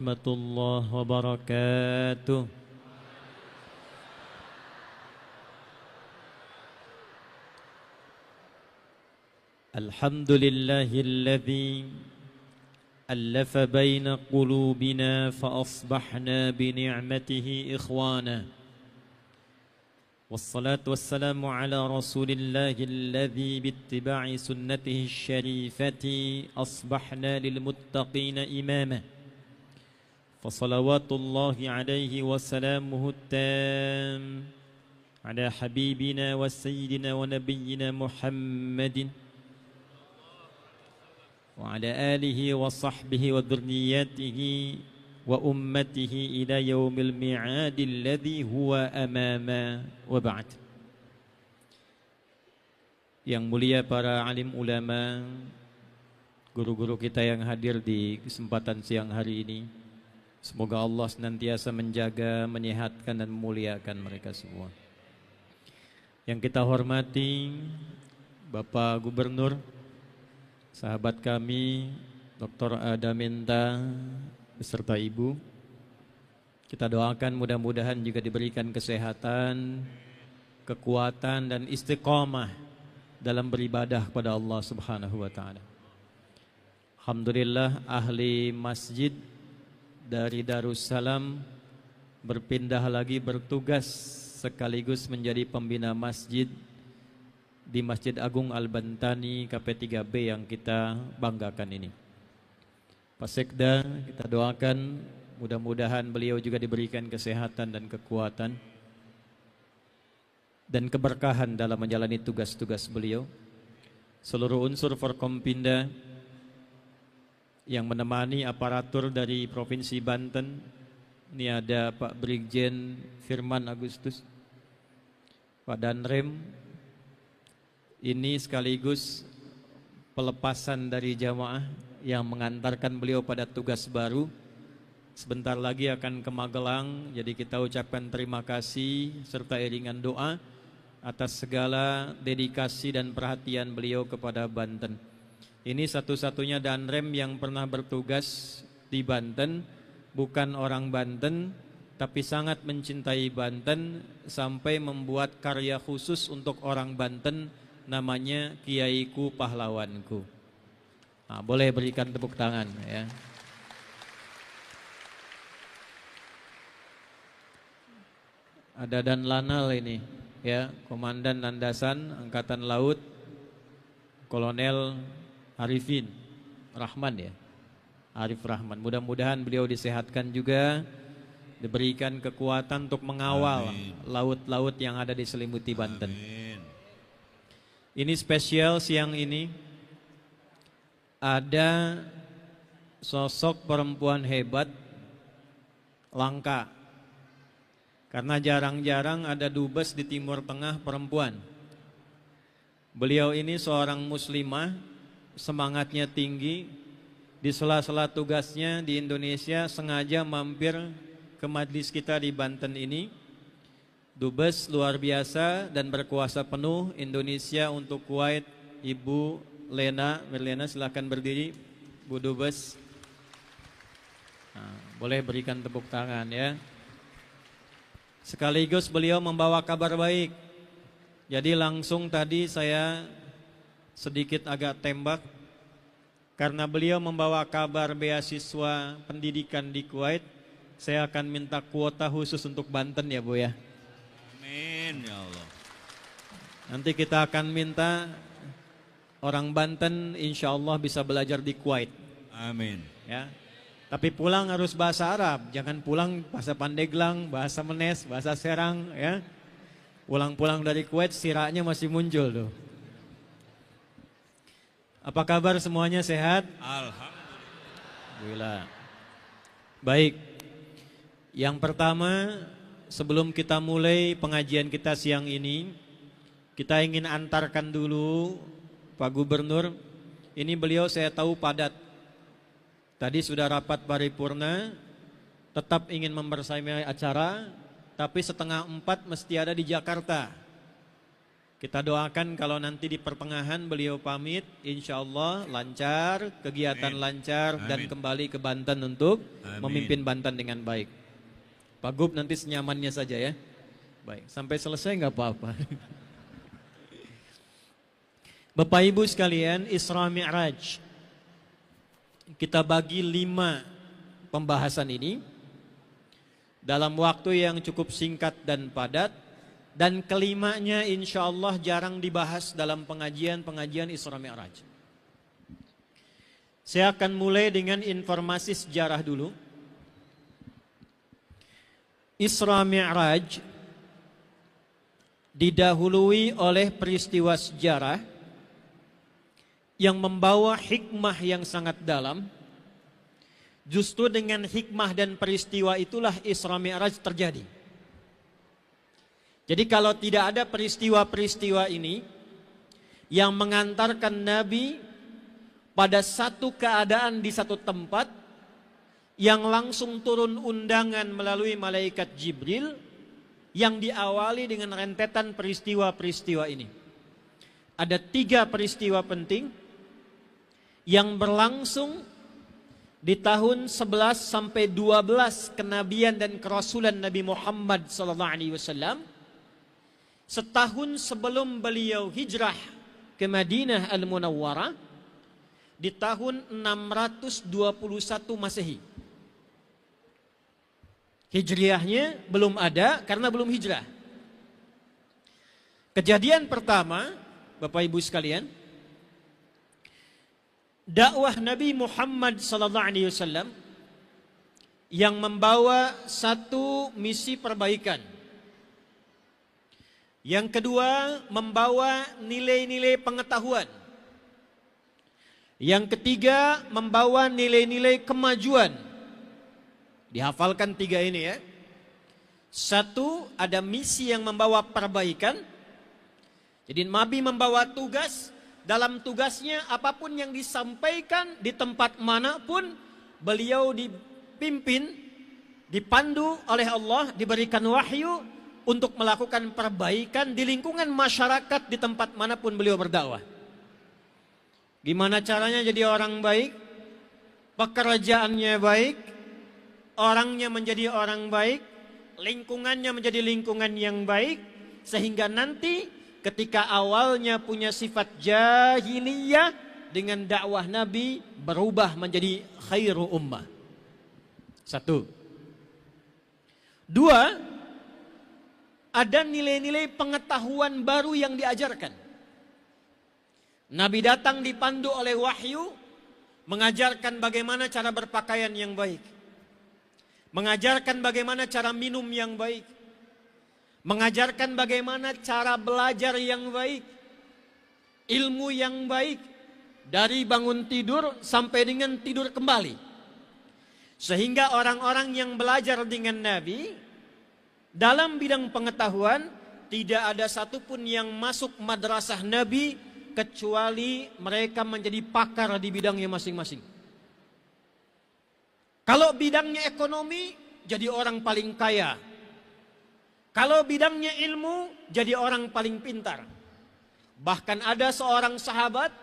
warahmatullahi wabarakatuh. Alhamdulillahilladzi allafa baina qulubina fa asbahna bi ni'matihi ikhwana. Wassalatu wassalamu ala rasulillahi alladzi bittiba'i sunnatihi syarifati asbahna lil muttaqina imama. Fasalawatullahi alaihi wa salamuhu tam ala habibina wa sayyidina wa nabiyyina Muhammadin wa ala alihi wa sahbihi wa dhurriyyatihi wa ummatihi ila yaumil mi'adi alladhi huwa amama wa ba'd. Yang mulia para alim ulama, guru-guru kita yang hadir di kesempatan siang hari ini, semoga Allah senantiasa menjaga, menyehatkan dan memuliakan mereka semua. Yang kita hormati Bapak Gubernur, sahabat kami Dr. Adaminta beserta Ibu, kita doakan mudah-mudahan juga diberikan kesehatan, kekuatan dan istiqamah dalam beribadah kepada Allah Subhanahu wa taala. Alhamdulillah ahli masjid dari Darussalam berpindah lagi bertugas sekaligus menjadi pembina masjid di Masjid Agung Al-Bantani KP3B yang kita banggakan ini. Pak Sekda, kita doakan mudah-mudahan beliau juga diberikan kesehatan dan kekuatan dan keberkahan dalam menjalani tugas-tugas beliau. Seluruh unsur Forkompinda yang menemani aparatur dari Provinsi Banten, ini ada Pak Brigjen Firman Agustus, Pak Danrem, ini sekaligus pelepasan dari jamaah yang mengantarkan beliau pada tugas baru. Sebentar lagi akan ke Magelang, jadi kita ucapkan terima kasih serta iringan doa atas segala dedikasi dan perhatian beliau kepada Banten. Ini satu-satunya Danrem yang pernah bertugas di Banten, bukan orang Banten, tapi sangat mencintai Banten sampai membuat karya khusus untuk orang Banten, namanya Kiaiku Pahlawanku. Nah, boleh berikan tepuk tangan ya. Ada Dan Lanal ini ya, Komandan Landasan Angkatan Laut, Kolonel Arifin Rahman ya, Arif Rahman. Mudah-mudahan beliau disehatkan juga, diberikan kekuatan untuk mengawal laut-laut yang ada di selimuti Banten. Amin. Ini spesial siang ini ada sosok perempuan hebat, langka. Karena jarang-jarang ada dubes di Timur Tengah perempuan. Beliau ini seorang muslimah, semangatnya tinggi. Di sela-sela tugasnya di Indonesia sengaja mampir ke majlis kita di Banten ini. Dubes luar biasa dan berkuasa penuh Indonesia untuk Kuwait, Ibu Lena, Mirlena silakan berdiri, Bu Dubes. Nah, boleh berikan tepuk tangan ya. Sekaligus beliau membawa kabar baik. Jadi langsung tadi saya sedikit agak tembak karena beliau membawa kabar beasiswa pendidikan di Kuwait. Saya akan minta kuota khusus untuk Banten ya Bu ya. Amin ya Allah. Nanti kita akan minta orang Banten insya Allah bisa belajar di Kuwait. Amin. Ya. Tapi pulang harus bahasa Arab, jangan pulang bahasa Pandeglang, bahasa Menes, bahasa Serang ya. Pulang-pulang dari Kuwait siraknya masih muncul tuh. Apa kabar semuanya, sehat? Alhamdulillah. Baik. Yang pertama, sebelum kita mulai pengajian kita siang ini, kita ingin antarkan dulu Pak Gubernur. Ini beliau saya tahu padat. Tadi sudah rapat paripurna, tetap ingin mempersamai acara, tapi 3:30 mesti ada di Jakarta. Kita doakan kalau nanti di pertengahan beliau pamit, insya Allah lancar, kegiatan lancar, dan kembali ke Banten untuk memimpin Banten dengan baik. Pak Gub nanti senyamannya saja ya. Baik, sampai selesai nggak apa-apa. Bapak Ibu sekalian, Isra Mi'raj. Kita bagi 5 pembahasan ini dalam waktu yang cukup singkat dan padat. Dan kelimanya insya Allah jarang dibahas dalam pengajian-pengajian Isra Mi'raj. Saya akan mulai dengan informasi sejarah dulu. Isra Mi'raj didahului oleh peristiwa sejarah yang membawa hikmah yang sangat dalam. Justru dengan hikmah dan peristiwa itulah Isra Mi'raj terjadi. Jadi kalau tidak ada peristiwa-peristiwa ini yang mengantarkan Nabi pada satu keadaan di satu tempat yang langsung turun undangan melalui malaikat Jibril yang diawali dengan rentetan peristiwa-peristiwa ini. Ada 3 peristiwa penting yang berlangsung di tahun 11 sampai 12 kenabian dan kerasulan Nabi Muhammad SAW. Setahun sebelum beliau hijrah ke Madinah Al-Munawwarah di tahun 621 Masehi. Hijriahnya belum ada karena belum hijrah. Kejadian pertama, Bapak Ibu sekalian, dakwah Nabi Muhammad SAW yang membawa satu misi perbaikan. Yang kedua, membawa nilai-nilai pengetahuan. Yang ketiga, membawa nilai-nilai kemajuan. Dihafalkan 3 ini ya. 1, ada misi yang membawa perbaikan. Jadi Nabi membawa tugas, dalam tugasnya apapun yang disampaikan di tempat manapun, beliau dipimpin, dipandu oleh Allah, diberikan wahyu untuk melakukan perbaikan di lingkungan masyarakat di tempat manapun beliau berdakwah. Gimana caranya jadi orang baik? Pekerjaannya baik, orangnya menjadi orang baik, lingkungannya menjadi lingkungan yang baik, sehingga nanti ketika awalnya punya sifat jahiliyah, dengan dakwah Nabi berubah menjadi khairu ummah. 1. 2, ada nilai-nilai pengetahuan baru yang diajarkan. Nabi datang dipandu oleh wahyu, mengajarkan bagaimana cara berpakaian yang baik, mengajarkan bagaimana cara minum yang baik, mengajarkan bagaimana cara belajar yang baik, ilmu yang baik, dari bangun tidur sampai dengan tidur kembali. Sehingga orang-orang yang belajar dengan Nabi dalam bidang pengetahuan, tidak ada satupun yang masuk madrasah Nabi kecuali mereka menjadi pakar di bidangnya masing-masing. Kalau bidangnya ekonomi, jadi orang paling kaya. Kalau bidangnya ilmu, jadi orang paling pintar. Bahkan ada seorang sahabat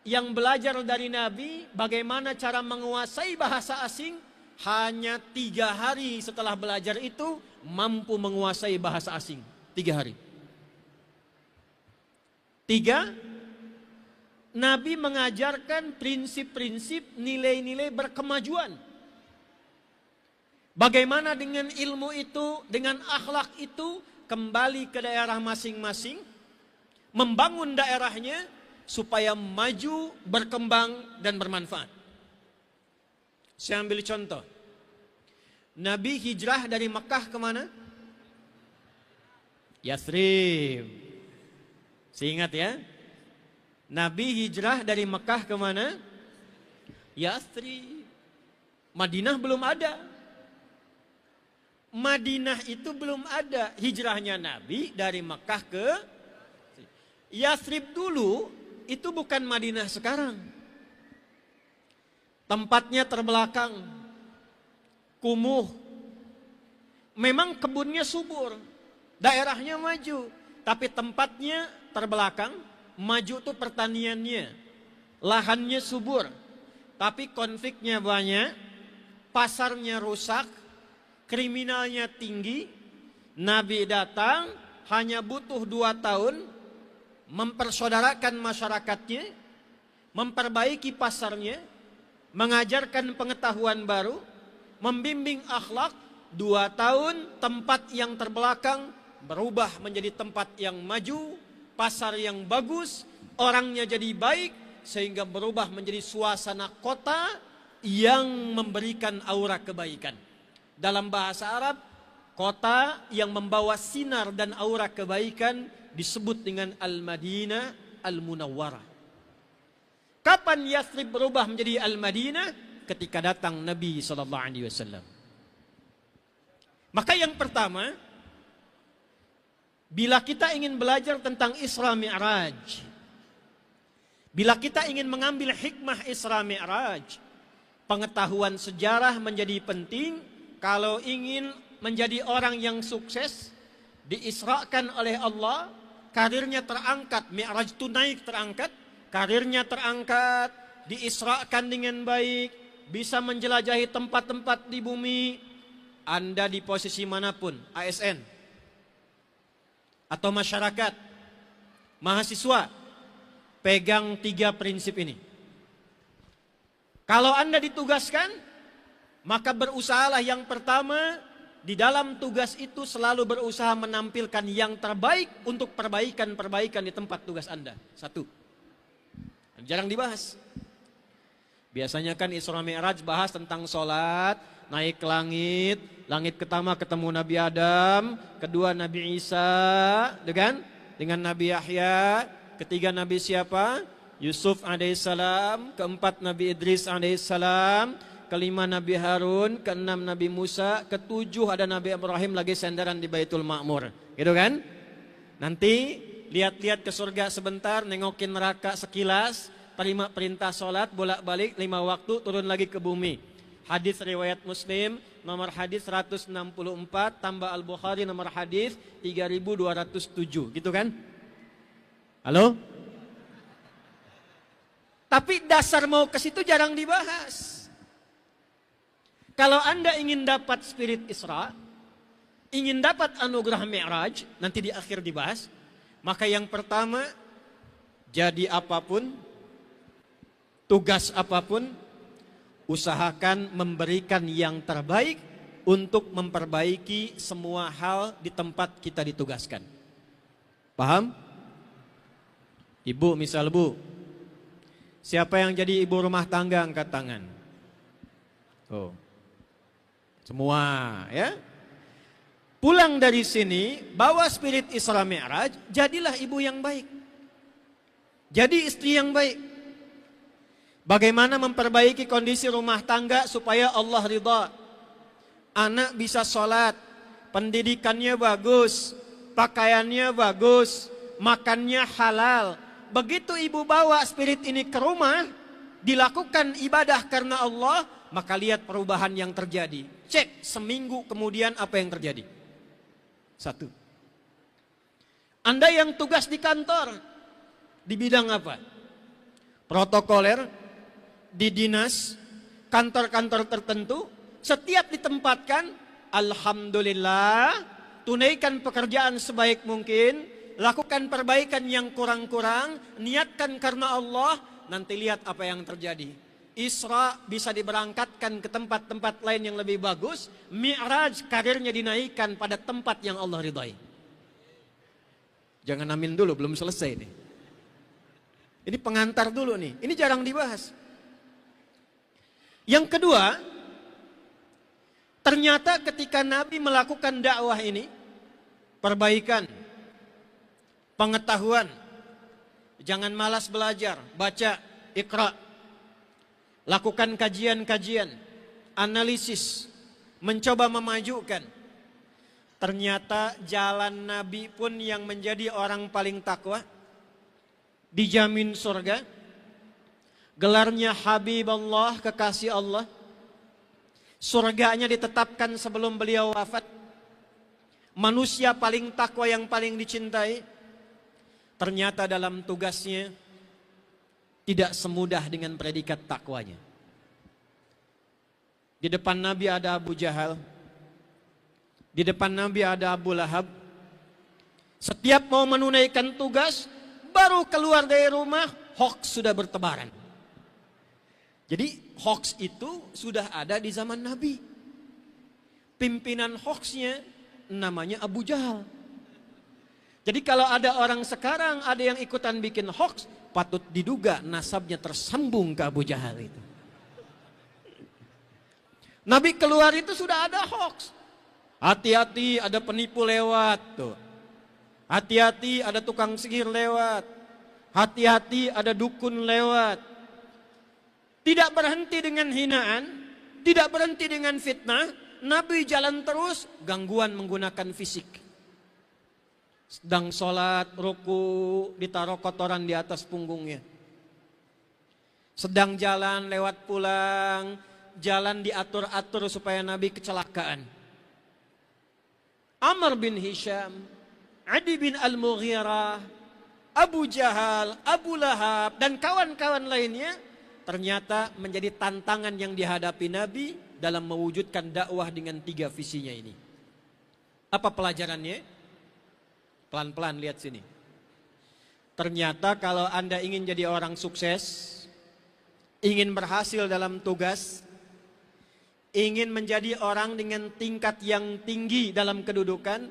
yang belajar dari Nabi bagaimana cara menguasai bahasa asing. Hanya 3 hari setelah belajar itu mampu menguasai bahasa asing. 3 hari. 3, Nabi mengajarkan prinsip-prinsip nilai-nilai berkemajuan. Bagaimana dengan ilmu itu, dengan akhlak itu, kembali ke daerah masing-masing, membangun daerahnya supaya maju, berkembang, dan bermanfaat. Saya ambil contoh. Nabi hijrah dari Mekah kemana? Yathrib. Saya ingat ya. Nabi hijrah dari Mekah kemana? Yathrib. Madinah belum ada. Madinah itu belum ada. Hijrahnya Nabi dari Mekah ke Yathrib dulu, itu bukan Madinah sekarang. Tempatnya terbelakang, kumuh. Memang kebunnya subur, daerahnya maju, tapi tempatnya terbelakang, maju tuh pertaniannya, lahannya subur, tapi konfliknya banyak, pasarnya rusak, kriminalnya tinggi. Nabi datang hanya butuh 2 tahun, mempersaudarakan masyarakatnya, memperbaiki pasarnya, mengajarkan pengetahuan baru, membimbing akhlak. 2 tahun tempat yang terbelakang berubah menjadi tempat yang maju, pasar yang bagus, orangnya jadi baik, sehingga berubah menjadi suasana kota yang memberikan aura kebaikan. Dalam bahasa Arab, kota yang membawa sinar dan aura kebaikan disebut dengan Al-Madinah Al-Munawwarah. Kapan Yathrib berubah menjadi Al-Madinah? Ketika datang Nabi SAW. Maka yang pertama, bila kita ingin belajar tentang Isra Mi'raj, bila kita ingin mengambil hikmah Isra Mi'raj, pengetahuan sejarah menjadi penting. Kalau ingin menjadi orang yang sukses, diisrakan oleh Allah, karirnya terangkat, Mi'raj itu naik terangkat, karirnya terangkat, diisrakan dengan baik, bisa menjelajahi tempat-tempat di bumi. Anda di posisi manapun, ASN, atau masyarakat, mahasiswa, pegang 3 prinsip ini. Kalau Anda ditugaskan, maka berusahalah yang pertama, di dalam tugas itu selalu berusaha menampilkan yang terbaik untuk perbaikan-perbaikan di tempat tugas Anda. 1. Jarang dibahas. Biasanya kan Isra Mi'raj bahas tentang sholat, naik ke langit, langit pertama ketemu Nabi Adam, kedua Nabi Isa, dengan Nabi Yahya, ketiga Nabi siapa? Yusuf alaihissalam, keempat Nabi Idris alaihissalam, kelima Nabi Harun, keenam Nabi Musa, ketujuh ada Nabi Ibrahim lagi sendaran di Baitul Ma'mur. Gitu kan? Nanti lihat-lihat ke surga sebentar, nengokin neraka sekilas, terima perintah sholat, bolak-balik 5 waktu, turun lagi ke bumi. Hadis riwayat Muslim, nomor hadis 164, tambah Al-Bukhari nomor hadis 3207. Gitu kan? Halo? Tapi dasar mau ke situ jarang dibahas. Kalau Anda ingin dapat spirit Isra, ingin dapat anugerah Mi'raj, nanti di akhir dibahas, maka yang pertama, jadi apapun, tugas apapun, usahakan memberikan yang terbaik untuk memperbaiki semua hal di tempat kita ditugaskan. Paham? Ibu misal bu, siapa yang jadi ibu rumah tangga angkat tangan? Oh. Semua ya. Pulang dari sini, bawa spirit Isra Mi'raj, jadilah ibu yang baik. Jadi istri yang baik. Bagaimana memperbaiki kondisi rumah tangga supaya Allah ridha. Anak bisa sholat, pendidikannya bagus, pakaiannya bagus, makannya halal. Begitu ibu bawa spirit ini ke rumah, dilakukan ibadah karena Allah, maka lihat perubahan yang terjadi. Cek seminggu kemudian apa yang terjadi. 1. Anda yang tugas di kantor, di bidang apa? Protokoler, di dinas, kantor-kantor tertentu, setiap ditempatkan, alhamdulillah, tunaikan pekerjaan sebaik mungkin, lakukan perbaikan yang kurang-kurang, niatkan karena Allah, nanti lihat apa yang terjadi. Isra bisa diberangkatkan ke tempat-tempat lain yang lebih bagus. Mi'raj karirnya dinaikkan pada tempat yang Allah ridhai. Jangan amin dulu, belum selesai nih. Ini pengantar dulu nih. Ini jarang dibahas. Yang kedua, ternyata ketika Nabi melakukan dakwah ini, perbaikan, pengetahuan, jangan malas belajar, baca, Iqra. Lakukan kajian-kajian, analisis, mencoba memajukan. Ternyata jalan Nabi pun yang menjadi orang paling takwa, dijamin surga. Gelarnya Habib Allah, kekasih Allah. Surganya ditetapkan sebelum beliau wafat. Manusia paling takwa yang paling dicintai. ternyata dalam tugasnya tidak semudah dengan predikat takwanya. Di depan Nabi ada Abu Jahal, di depan Nabi ada Abu Lahab. Setiap mau menunaikan tugas, baru keluar dari rumah, hoax sudah bertebaran. Jadi hoax itu sudah ada di zaman Nabi. Pimpinan hoaxnya namanya Abu Jahal. Jadi kalau ada orang sekarang ada yang ikutan bikin hoax, patut diduga nasabnya tersambung ke Abu Jahal itu. Nabi keluar itu sudah ada hoax. Hati-hati ada penipu lewat tuh. Hati-hati ada tukang sihir lewat. Hati-hati ada dukun lewat. Tidak berhenti dengan hinaan, tidak berhenti dengan fitnah. Nabi jalan terus, gangguan menggunakan fisik. Sedang sholat, ruku, ditaruh kotoran di atas punggungnya. Sedang jalan, lewat pulang, jalan diatur-atur supaya Nabi kecelakaan. Amr bin Hisham, Adi bin Al-Mughirah, Abu Jahal, Abu Lahab, dan kawan-kawan lainnya ternyata menjadi tantangan yang dihadapi Nabi dalam mewujudkan dakwah dengan 3 visinya ini. Apa pelajarannya? Pelan-pelan lihat sini. Ternyata kalau Anda ingin jadi orang sukses, ingin berhasil dalam tugas, ingin menjadi orang dengan tingkat yang tinggi dalam kedudukan,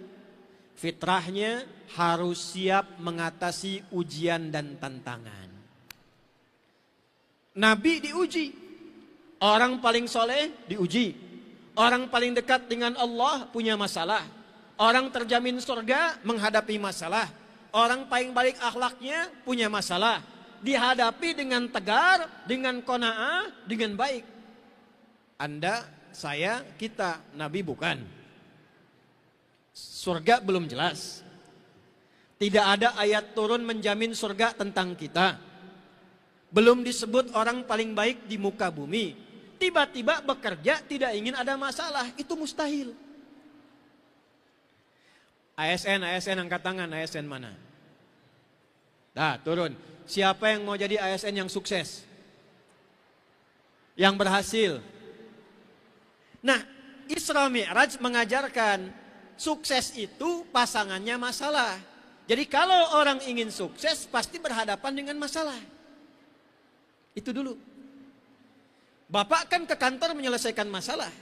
fitrahnya harus siap mengatasi ujian dan tantangan. Nabi diuji, orang paling soleh diuji, orang paling dekat dengan Allah punya masalah, orang terjamin surga menghadapi masalah, orang paling baik akhlaknya punya masalah, dihadapi dengan tegar, dengan qanaah, dengan baik. Anda, saya, kita, Nabi bukan. Surga belum jelas. Tidak ada ayat turun menjamin surga tentang kita. Belum disebut orang paling baik di muka bumi. Tiba-tiba bekerja tidak ingin ada masalah. Itu mustahil. ASN angkat tangan. ASN mana? Nah, turun. Siapa yang mau jadi ASN yang sukses? Yang berhasil? Nah, Isra Mi'raj mengajarkan sukses itu pasangannya masalah. Jadi kalau orang ingin sukses pasti berhadapan dengan masalah. Itu dulu. Bapak kan ke kantor menyelesaikan masalah.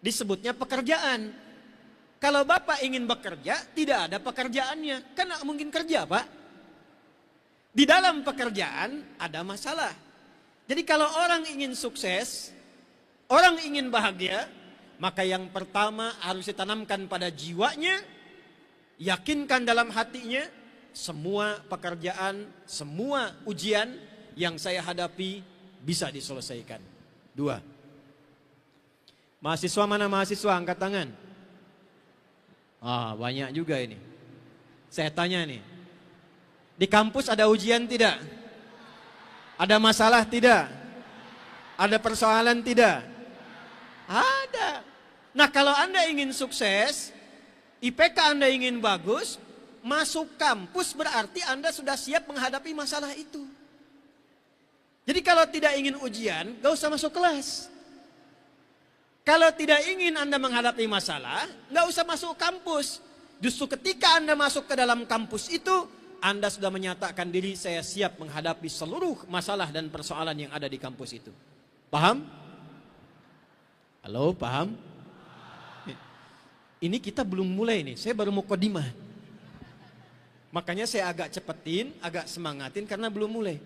Disebutnya pekerjaan. Kalau bapak ingin bekerja, tidak ada pekerjaannya. Kan tidak mungkin kerja, Pak. Di dalam pekerjaan ada masalah. Jadi kalau orang ingin sukses, orang ingin bahagia, maka yang pertama harus ditanamkan pada jiwanya, yakinkan dalam hatinya, semua pekerjaan, semua ujian yang saya hadapi bisa diselesaikan. 2. Mahasiswa mana mahasiswa? Angkat tangan. Banyak juga ini. Saya tanya nih. Di kampus ada ujian tidak? Ada masalah tidak? Ada persoalan tidak? Ada. Nah, kalau Anda ingin sukses, IPK Anda ingin bagus, masuk kampus berarti Anda sudah siap menghadapi masalah itu. Jadi kalau tidak ingin ujian, gak usah masuk kelas. Kalau tidak ingin Anda menghadapi masalah, gak usah masuk kampus. Justru ketika Anda masuk ke dalam kampus itu, Anda sudah menyatakan diri, saya siap menghadapi seluruh masalah dan persoalan yang ada di kampus itu. Paham? Halo, paham? Ini kita belum mulai nih, saya baru mau qadimah. Makanya saya agak cepetin, agak semangatin karena belum mulai.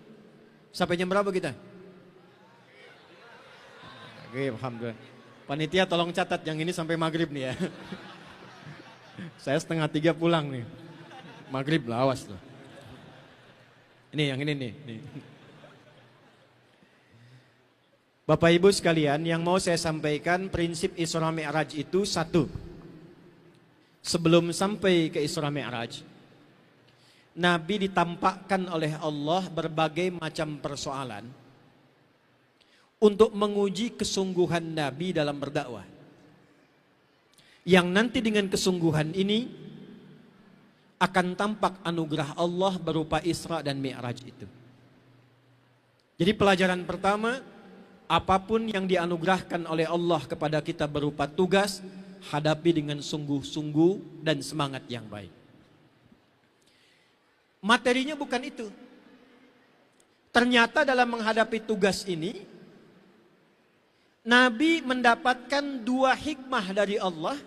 Sampai jam berapa kita? Oke, alhamdulillah. Panitia tolong catat yang ini sampai maghrib nih ya. Saya 2:30 pulang nih. Maghrib lah, awas loh. Ini yang ini nih. Bapak Ibu sekalian, yang mau saya sampaikan prinsip Isra Mi'raj itu 1. Sebelum sampai ke Isra Mi'raj, Nabi ditampakkan oleh Allah berbagai macam persoalan untuk menguji kesungguhan Nabi dalam berdakwah. Yang nanti dengan kesungguhan ini akan tampak anugerah Allah berupa Isra dan Mi'raj itu. Jadi pelajaran pertama, apapun yang dianugerahkan oleh Allah kepada kita berupa tugas, hadapi dengan sungguh-sungguh dan semangat yang baik. Materinya bukan itu. Ternyata dalam menghadapi tugas ini, Nabi mendapatkan 2 hikmah dari Allah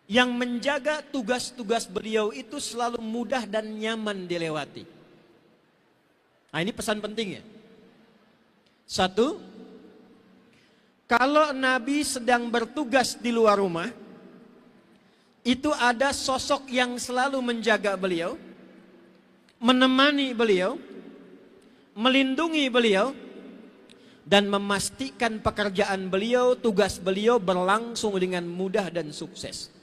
yang menjaga tugas-tugas beliau itu selalu mudah dan nyaman dilewati. Nah, ini pesan penting ya. 1, kalau Nabi sedang bertugas di luar rumah, itu ada sosok yang selalu menjaga beliau, menemani beliau, melindungi beliau, dan memastikan pekerjaan beliau, tugas beliau berlangsung dengan mudah dan sukses.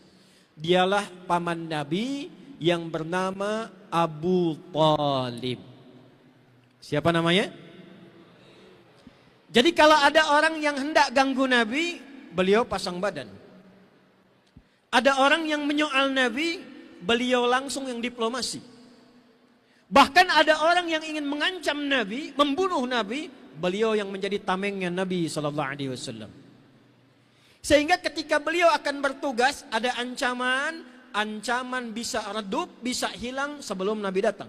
Dialah paman Nabi yang bernama Abu Thalib. Siapa namanya? Jadi kalau ada orang yang hendak ganggu Nabi, beliau pasang badan. Ada orang yang menyoal Nabi, beliau langsung yang diplomasi. Bahkan ada orang yang ingin mengancam Nabi, membunuh Nabi, beliau yang menjadi tamengnya Nabi SAW. Sehingga ketika beliau akan bertugas, ada ancaman, ancaman bisa redup, bisa hilang sebelum Nabi datang.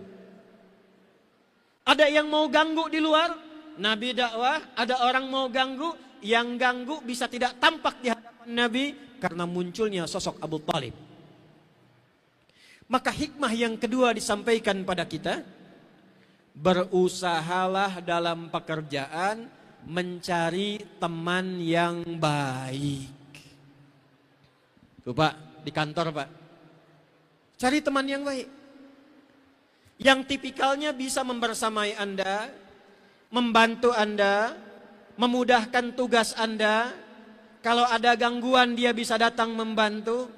Ada yang mau ganggu di luar, Nabi dakwah, ada orang mau ganggu, yang ganggu bisa tidak tampak di hadapan Nabi karena munculnya sosok Abu Thalib. Maka hikmah yang kedua disampaikan pada kita, berusahalah dalam pekerjaan mencari teman yang baik. Tuh Pak, di kantor Pak, cari teman yang baik, yang tipikalnya bisa membersamai Anda, membantu Anda, memudahkan tugas Anda. Kalau ada gangguan dia bisa datang membantu.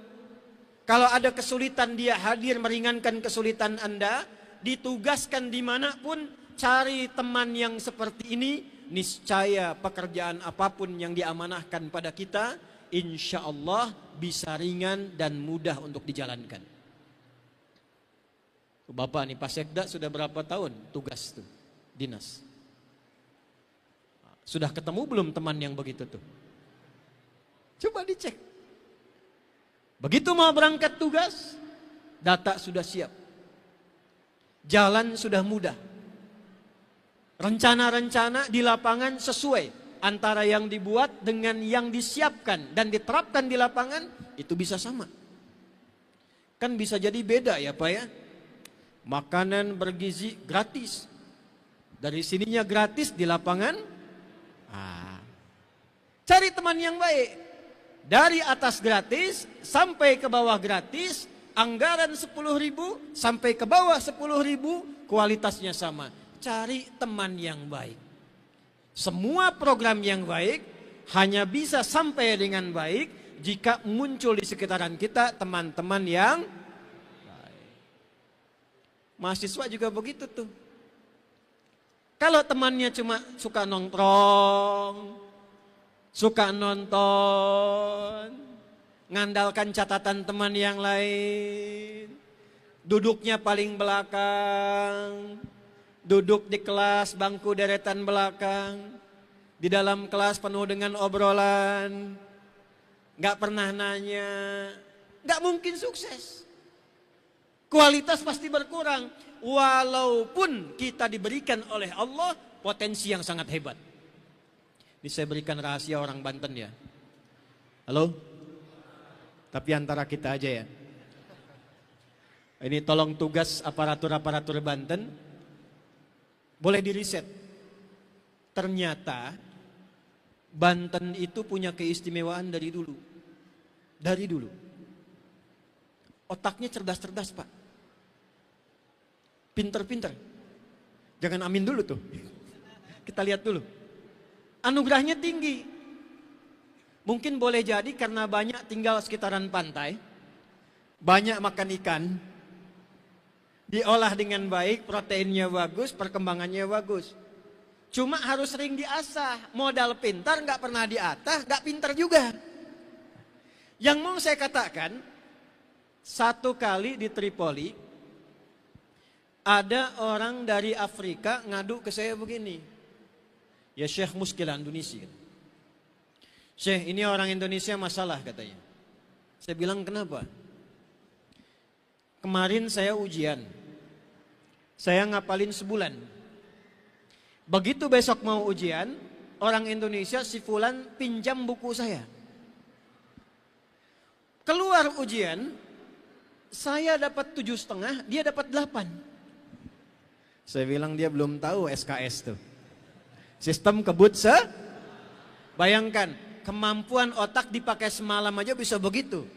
Kalau ada kesulitan dia hadir meringankan kesulitan Anda. Ditugaskan dimanapun, cari teman yang seperti ini. Niscaya pekerjaan apapun yang diamanahkan pada kita, insya Allah bisa ringan dan mudah untuk dijalankan. Bapak nih Pak Sekda sudah berapa tahun tugas tuh, dinas? Sudah ketemu belum teman yang begitu tuh? Coba dicek. Begitu mau berangkat tugas, data sudah siap. Jalan sudah mudah. Rencana-rencana di lapangan sesuai. Antara yang dibuat dengan yang disiapkan dan diterapkan di lapangan, itu bisa sama. Kan bisa jadi beda ya Pak ya. Makanan bergizi gratis. Dari sininya gratis, di lapangan cari teman yang baik. Dari atas gratis sampai ke bawah gratis, anggaran 10.000 sampai ke bawah 10.000, kualitasnya sama. Cari teman yang baik. Semua program yang baik hanya bisa sampai dengan baik jika muncul di sekitaran kita teman-teman yang baik. Mahasiswa juga begitu tuh. Kalau temannya cuma suka nongkrong, suka nonton, ngandalkan catatan teman yang lain, duduknya paling belakang, duduk di kelas bangku deretan belakang, di dalam kelas penuh dengan obrolan, gak pernah nanya, gak mungkin sukses. Kualitas pasti berkurang, walaupun kita diberikan oleh Allah potensi yang sangat hebat. Ini saya berikan rahasia orang Banten ya. Halo? Tapi antara kita aja ya. Ini tolong tugas aparatur-aparatur Banten, boleh diriset. Ternyata Banten itu punya keistimewaan dari dulu. Dari dulu. Otaknya cerdas-cerdas Pak. Pinter-pinter. Jangan amin dulu tuh. Kita lihat dulu. Anugerahnya tinggi. Mungkin boleh jadi karena banyak tinggal sekitaran pantai. Banyak makan ikan. Diolah dengan baik, proteinnya bagus, perkembangannya bagus. Cuma harus sering diasah. Modal pintar nggak pernah diasah, nggak pintar juga. Yang mau saya katakan, Satu kali di Tripoli, ada orang dari Afrika ngadu ke saya begini. Ya Syekh, muskilah Indonesia. Syekh, ini orang Indonesia masalah katanya. Saya bilang kenapa? Kemarin saya ujian. Saya ngapalin sebulan. Begitu besok mau ujian, orang Indonesia si fulan pinjam buku saya. Keluar ujian, saya dapat 7,5, dia dapat 8. Saya bilang dia belum tahu SKS tuh. Sistem kebut bayangkan, kemampuan otak dipakai semalam aja bisa begitu.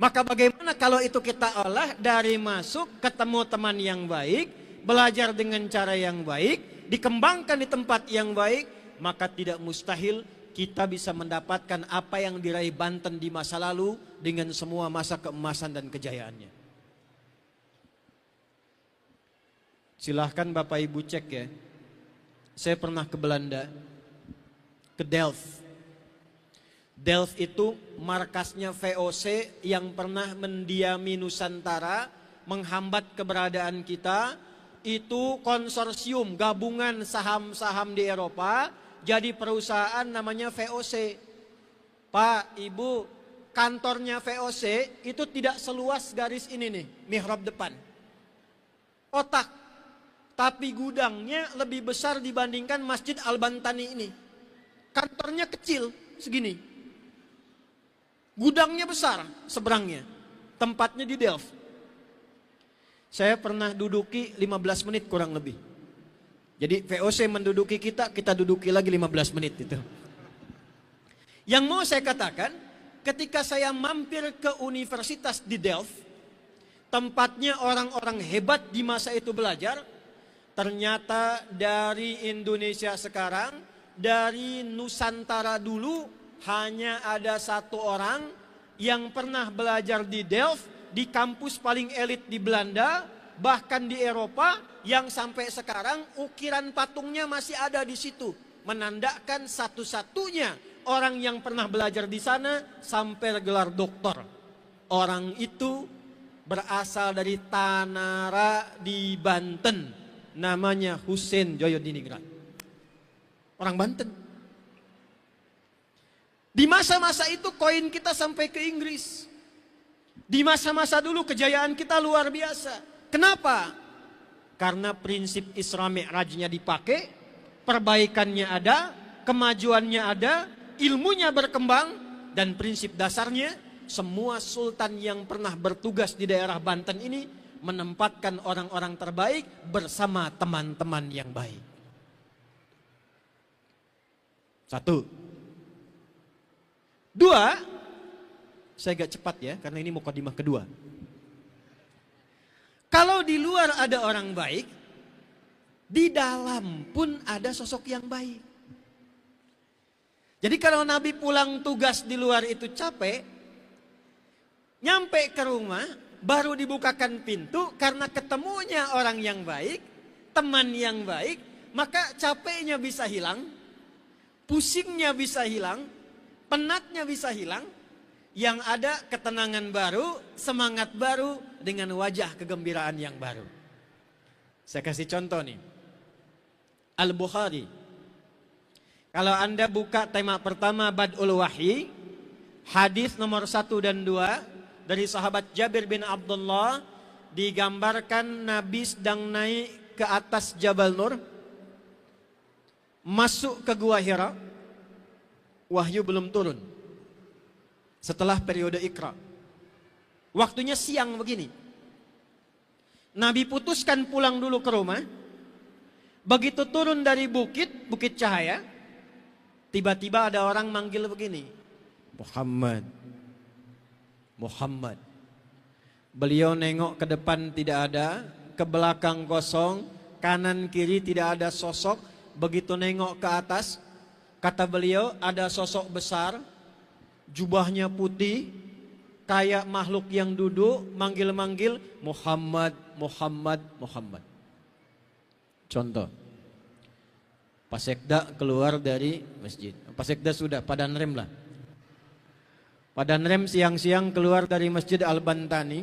Maka bagaimana kalau itu kita olah dari masuk, ketemu teman yang baik, belajar dengan cara yang baik, dikembangkan di tempat yang baik, maka tidak mustahil kita bisa mendapatkan apa yang diraih Banten di masa lalu dengan semua masa keemasan dan kejayaannya. Silahkan Bapak Ibu cek ya. Saya pernah ke Belanda, ke Delft. Delft itu markasnya VOC yang pernah mendiami Nusantara, menghambat keberadaan kita. Itu konsorsium gabungan saham-saham di Eropa, jadi perusahaan namanya VOC. Pak, Ibu, kantornya VOC itu tidak seluas garis ini nih, mihrab depan. Otak, tapi gudangnya lebih besar dibandingkan Masjid Al-Bantani ini. Kantornya kecil, segini. Gudangnya besar, seberangnya. Tempatnya di Delft. Saya pernah duduki 15 menit kurang lebih. Jadi VOC menduduki kita, kita duduki lagi 15 menit itu. Yang mau saya katakan, ketika saya mampir ke universitas di Delft, tempatnya orang-orang hebat di masa itu belajar, ternyata dari Indonesia sekarang, dari Nusantara dulu, hanya ada satu orang yang pernah belajar di Delft, di kampus paling elit di Belanda, bahkan di Eropa, yang sampai sekarang ukiran patungnya masih ada di situ, menandakan satu-satunya orang yang pernah belajar di sana sampai gelar doktor. Orang itu berasal dari Tanara di Banten, namanya Hussein Joyodiningrat, orang Banten. Di masa-masa itu koin kita sampai ke Inggris. Di masa-masa dulu kejayaan kita luar biasa. Kenapa? Karena prinsip Isra Mi'rajnya dipakai, perbaikannya ada, kemajuannya ada, ilmunya berkembang, dan prinsip dasarnya semua sultan yang pernah bertugas di daerah Banten ini menempatkan orang-orang terbaik bersama teman-teman yang baik. Satu. Dua, saya agak cepat ya, karena ini mukadimah kedua. Kalau di luar ada orang baik, di dalam pun ada sosok yang baik. Jadi kalau Nabi pulang tugas di luar itu capek, nyampe ke rumah, baru dibukakan pintu karena ketemunya orang yang baik, teman yang baik, maka capeknya bisa hilang, pusingnya bisa hilang, penatnya bisa hilang. Yang ada ketenangan baru, semangat baru, dengan wajah kegembiraan yang baru. Saya kasih contoh nih. Al-Bukhari. Kalau Anda buka tema pertama Bad'ul Wahyi, hadis nomor 1 dan 2 dari sahabat Jabir bin Abdullah, digambarkan Nabi sedang naik ke atas Jabal Nur, masuk ke Gua Hira, wahyu belum turun. Setelah periode Iqra, waktunya siang begini. Nabi putuskan pulang dulu ke rumah. Begitu turun dari bukit cahaya, tiba-tiba ada orang manggil begini, Muhammad, Muhammad. Beliau nengok ke depan tidak ada, ke belakang kosong, kanan kiri tidak ada sosok. Begitu nengok ke atas, kata beliau ada sosok besar, jubahnya putih, kayak makhluk yang duduk, manggil-manggil, Muhammad, Muhammad, Muhammad. Contoh, Pak Sekda keluar dari masjid. Pak Sekda sudah, Pak Danrem lah. Pak Danrem siang-siang keluar dari Masjid Al-Bantani,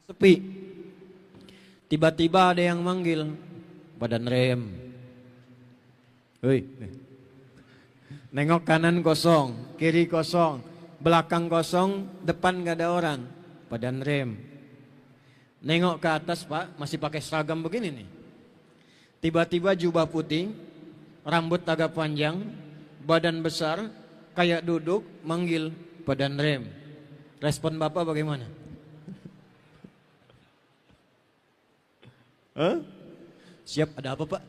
sepi. Tiba-tiba ada yang manggil, badan rem. Hei. Nengok kanan kosong, kiri kosong, belakang kosong, depan gak ada orang, badan rem. Nengok ke atas Pak, masih pakai seragam begini nih. Tiba-tiba jubah putih, rambut agak panjang, badan besar, kayak duduk, manggil, badan rem. Respon Bapak bagaimana? Siap, ada apa Pak?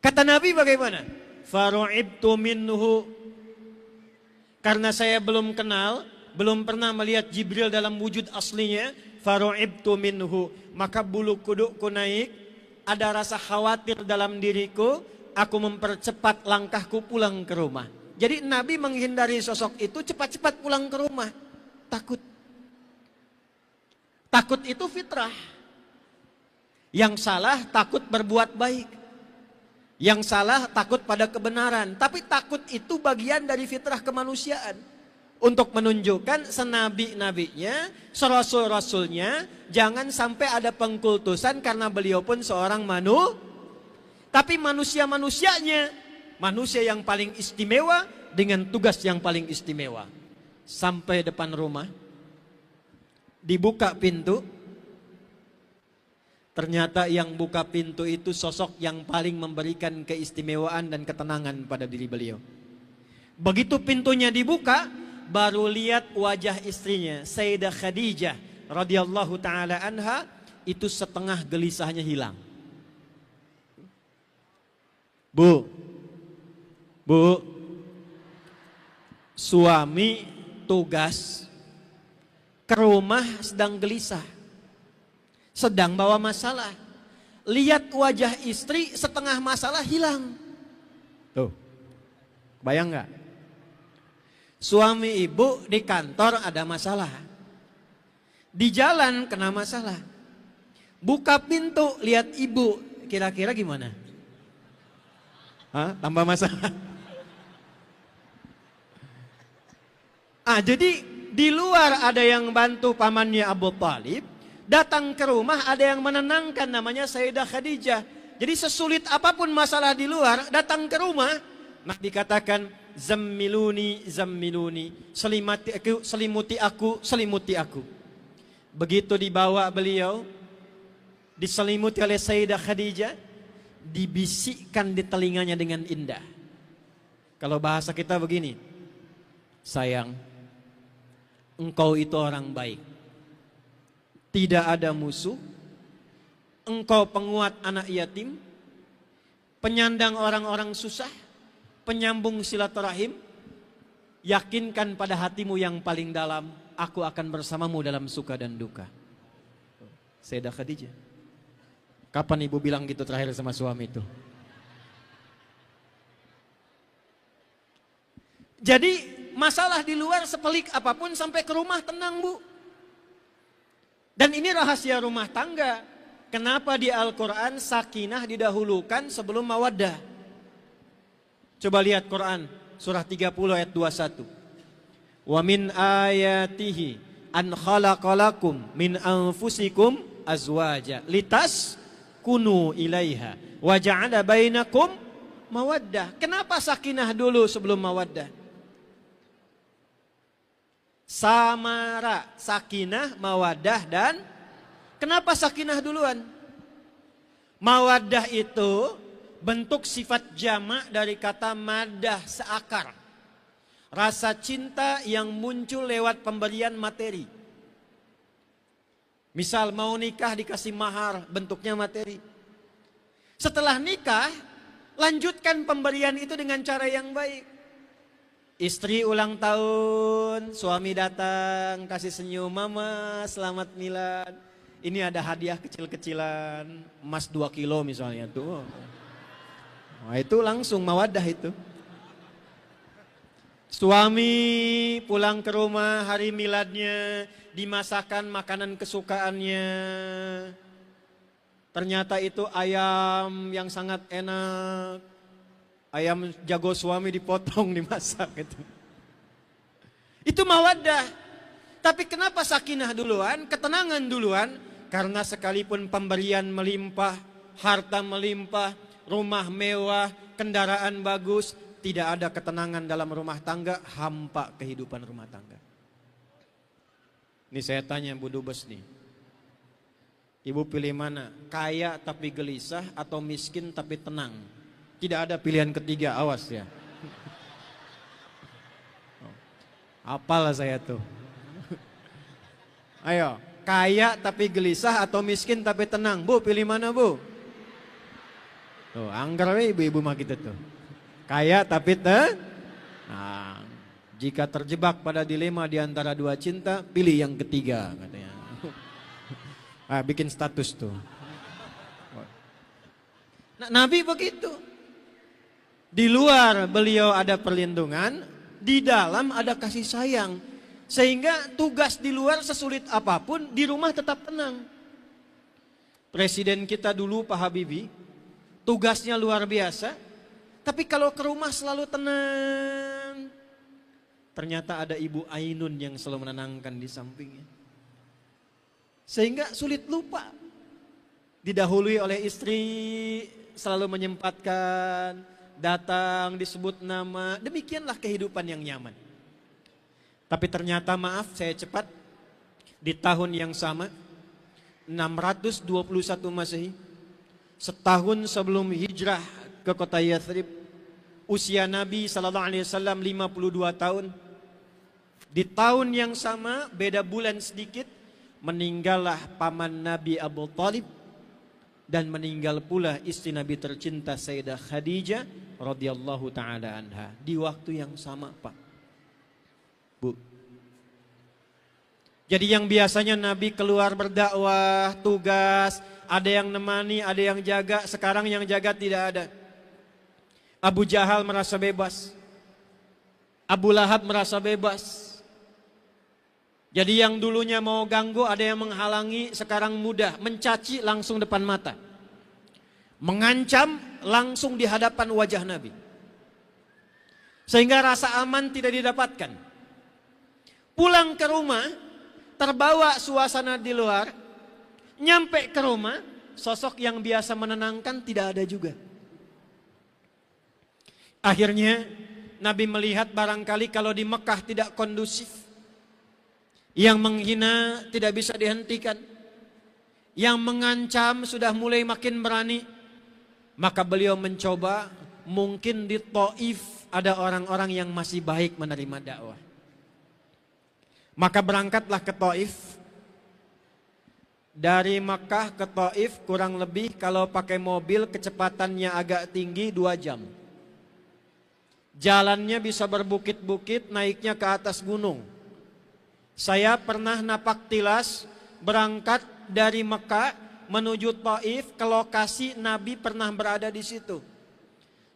Kata Nabi bagaimana? Faru'ibtu minhu. Karena saya belum kenal, belum pernah melihat Jibril dalam wujud aslinya, faru'ibtu minhu. Maka bulu kudukku naik, ada rasa khawatir dalam diriku, aku mempercepat langkahku pulang ke rumah. Jadi Nabi menghindari sosok itu, cepat-cepat pulang ke rumah. Takut. Takut itu fitrah. Yang salah takut berbuat baik. Yang salah takut pada kebenaran. Tapi takut itu bagian dari fitrah kemanusiaan. Untuk menunjukkan senabi-nabinya, serasul-rasulnya, jangan sampai ada pengkultusan karena beliau pun seorang tapi manusia-manusianya, manusia yang paling istimewa dengan tugas yang paling istimewa. Sampai depan rumah, dibuka pintu. Ternyata yang buka pintu itu sosok yang paling memberikan keistimewaan dan ketenangan pada diri beliau. Begitu pintunya dibuka, baru lihat wajah istrinya, Sayyidah Khadijah radhiyallahu taala anha, itu setengah gelisahnya hilang. Bu, suami tugas ke rumah sedang gelisah, sedang bawa masalah. Lihat wajah istri, setengah masalah hilang. Tuh, bayang nggak? Suami ibu di kantor ada masalah, di jalan kena masalah, buka pintu lihat ibu, kira-kira gimana? Tambah masalah. Jadi di luar ada yang bantu pamannya Abu Thalib, datang ke rumah ada yang menenangkan, namanya Sayyidah Khadijah. Jadi sesulit apapun masalah di luar, datang ke rumah, Nabi katakan, zammiluni, zammiluni, selimuti aku, selimuti aku. Begitu dibawa beliau, diselimuti oleh Sayyidah Khadijah, dibisikkan di telinganya dengan indah. Kalau bahasa kita begini, sayang, engkau itu orang baik, tidak ada musuh, engkau penguat anak yatim, penyandang orang-orang susah, penyambung silaturahim, yakinkan pada hatimu yang paling dalam, aku akan bersamamu dalam suka dan duka. Sayyidah Khadijah. Kapan ibu bilang gitu terakhir sama suami itu? Jadi masalah di luar sepelik apapun sampai ke rumah tenang bu. Dan ini rahasia rumah tangga. Kenapa di Al-Quran sakinah didahulukan sebelum mawaddah? Coba lihat Quran surah 30 ayat 21. Wa min ayatihi an khalaqalakum min anfusikum azwaja litas kunu ilaiha wa ja'ala bainakum mawaddah. Kenapa sakinah dulu sebelum mawaddah? Samara, sakinah, mawaddah, dan kenapa sakinah duluan? Mawaddah itu bentuk sifat jamak dari kata madah, seakar. Rasa cinta yang muncul lewat pemberian materi. Misal mau nikah dikasih mahar, bentuknya materi. Setelah nikah, lanjutkan pemberian itu dengan cara yang baik. Istri ulang tahun, suami datang, kasih senyum, mama selamat milad. Ini ada hadiah kecil-kecilan, emas 2 kilo misalnya tuh. Nah, itu langsung mawaddah itu. Suami pulang ke rumah hari miladnya, dimasakkan makanan kesukaannya. Ternyata itu ayam yang sangat enak. Ayam jago suami dipotong, dimasak gitu. Itu mawaddah. Tapi kenapa sakinah duluan, ketenangan duluan? Karena sekalipun pemberian melimpah, harta melimpah, rumah mewah, kendaraan bagus, tidak ada ketenangan dalam rumah tangga, hampa kehidupan rumah tangga. Ini saya tanya Bu Dubes nih. Ibu pilih mana? Kaya tapi gelisah atau miskin tapi tenang? Tidak ada pilihan ketiga, awas ya. Apalah saya tuh. Ayo, kaya tapi gelisah atau miskin tapi tenang? Bu, pilih mana Bu? Tuh, anggar we ibu-ibu mah kita tuh. Kaya tapi nah, jika terjebak pada dilema di antara dua cinta, pilih yang ketiga katanya. Bikin status tuh. Nah, Nabi begitu. Di luar beliau ada perlindungan, di dalam ada kasih sayang. Sehingga tugas di luar sesulit apapun, di rumah tetap tenang. Presiden kita dulu Pak Habibie, tugasnya luar biasa. Tapi kalau ke rumah selalu tenang. Ternyata ada Ibu Ainun yang selalu menenangkan di sampingnya. Sehingga sulit lupa. Didahului oleh istri, selalu menyempatkan, datang, disebut nama. Demikianlah kehidupan yang nyaman. Tapi ternyata maaf saya cepat, di tahun yang sama 621 Masehi, setahun sebelum hijrah ke kota Yathrib, usia Nabi SAW 52 tahun. Di tahun yang sama, beda bulan sedikit, meninggallah paman Nabi Abu Talib dan meninggal pula istri Nabi tercinta Sayyidah Khadijah radhiyallahu taala anha di waktu yang sama, Pak. Bu. Jadi yang biasanya Nabi keluar berdakwah, tugas, ada yang nemani, ada yang jaga, sekarang yang jaga tidak ada. Abu Jahal merasa bebas. Abu Lahab merasa bebas. Jadi yang dulunya mau ganggu, ada yang menghalangi, sekarang mudah, mencaci langsung depan mata. Mengancam langsung di hadapan wajah Nabi. Sehingga rasa aman tidak didapatkan. Pulang ke rumah, terbawa suasana di luar, nyampe ke rumah, sosok yang biasa menenangkan tidak ada juga. Akhirnya Nabi melihat barangkali kalau di Mekah tidak kondusif, yang menghina tidak bisa dihentikan, yang mengancam sudah mulai makin berani, maka beliau mencoba, mungkin di Taif ada orang-orang yang masih baik menerima dakwah. Maka berangkatlah ke Taif. Dari Makkah ke Taif kurang lebih kalau pakai mobil kecepatannya agak tinggi 2 jam. Jalannya bisa berbukit-bukit, naiknya ke atas gunung. Saya pernah napak tilas berangkat dari Makkah menuju Taif ke lokasi Nabi pernah berada di situ.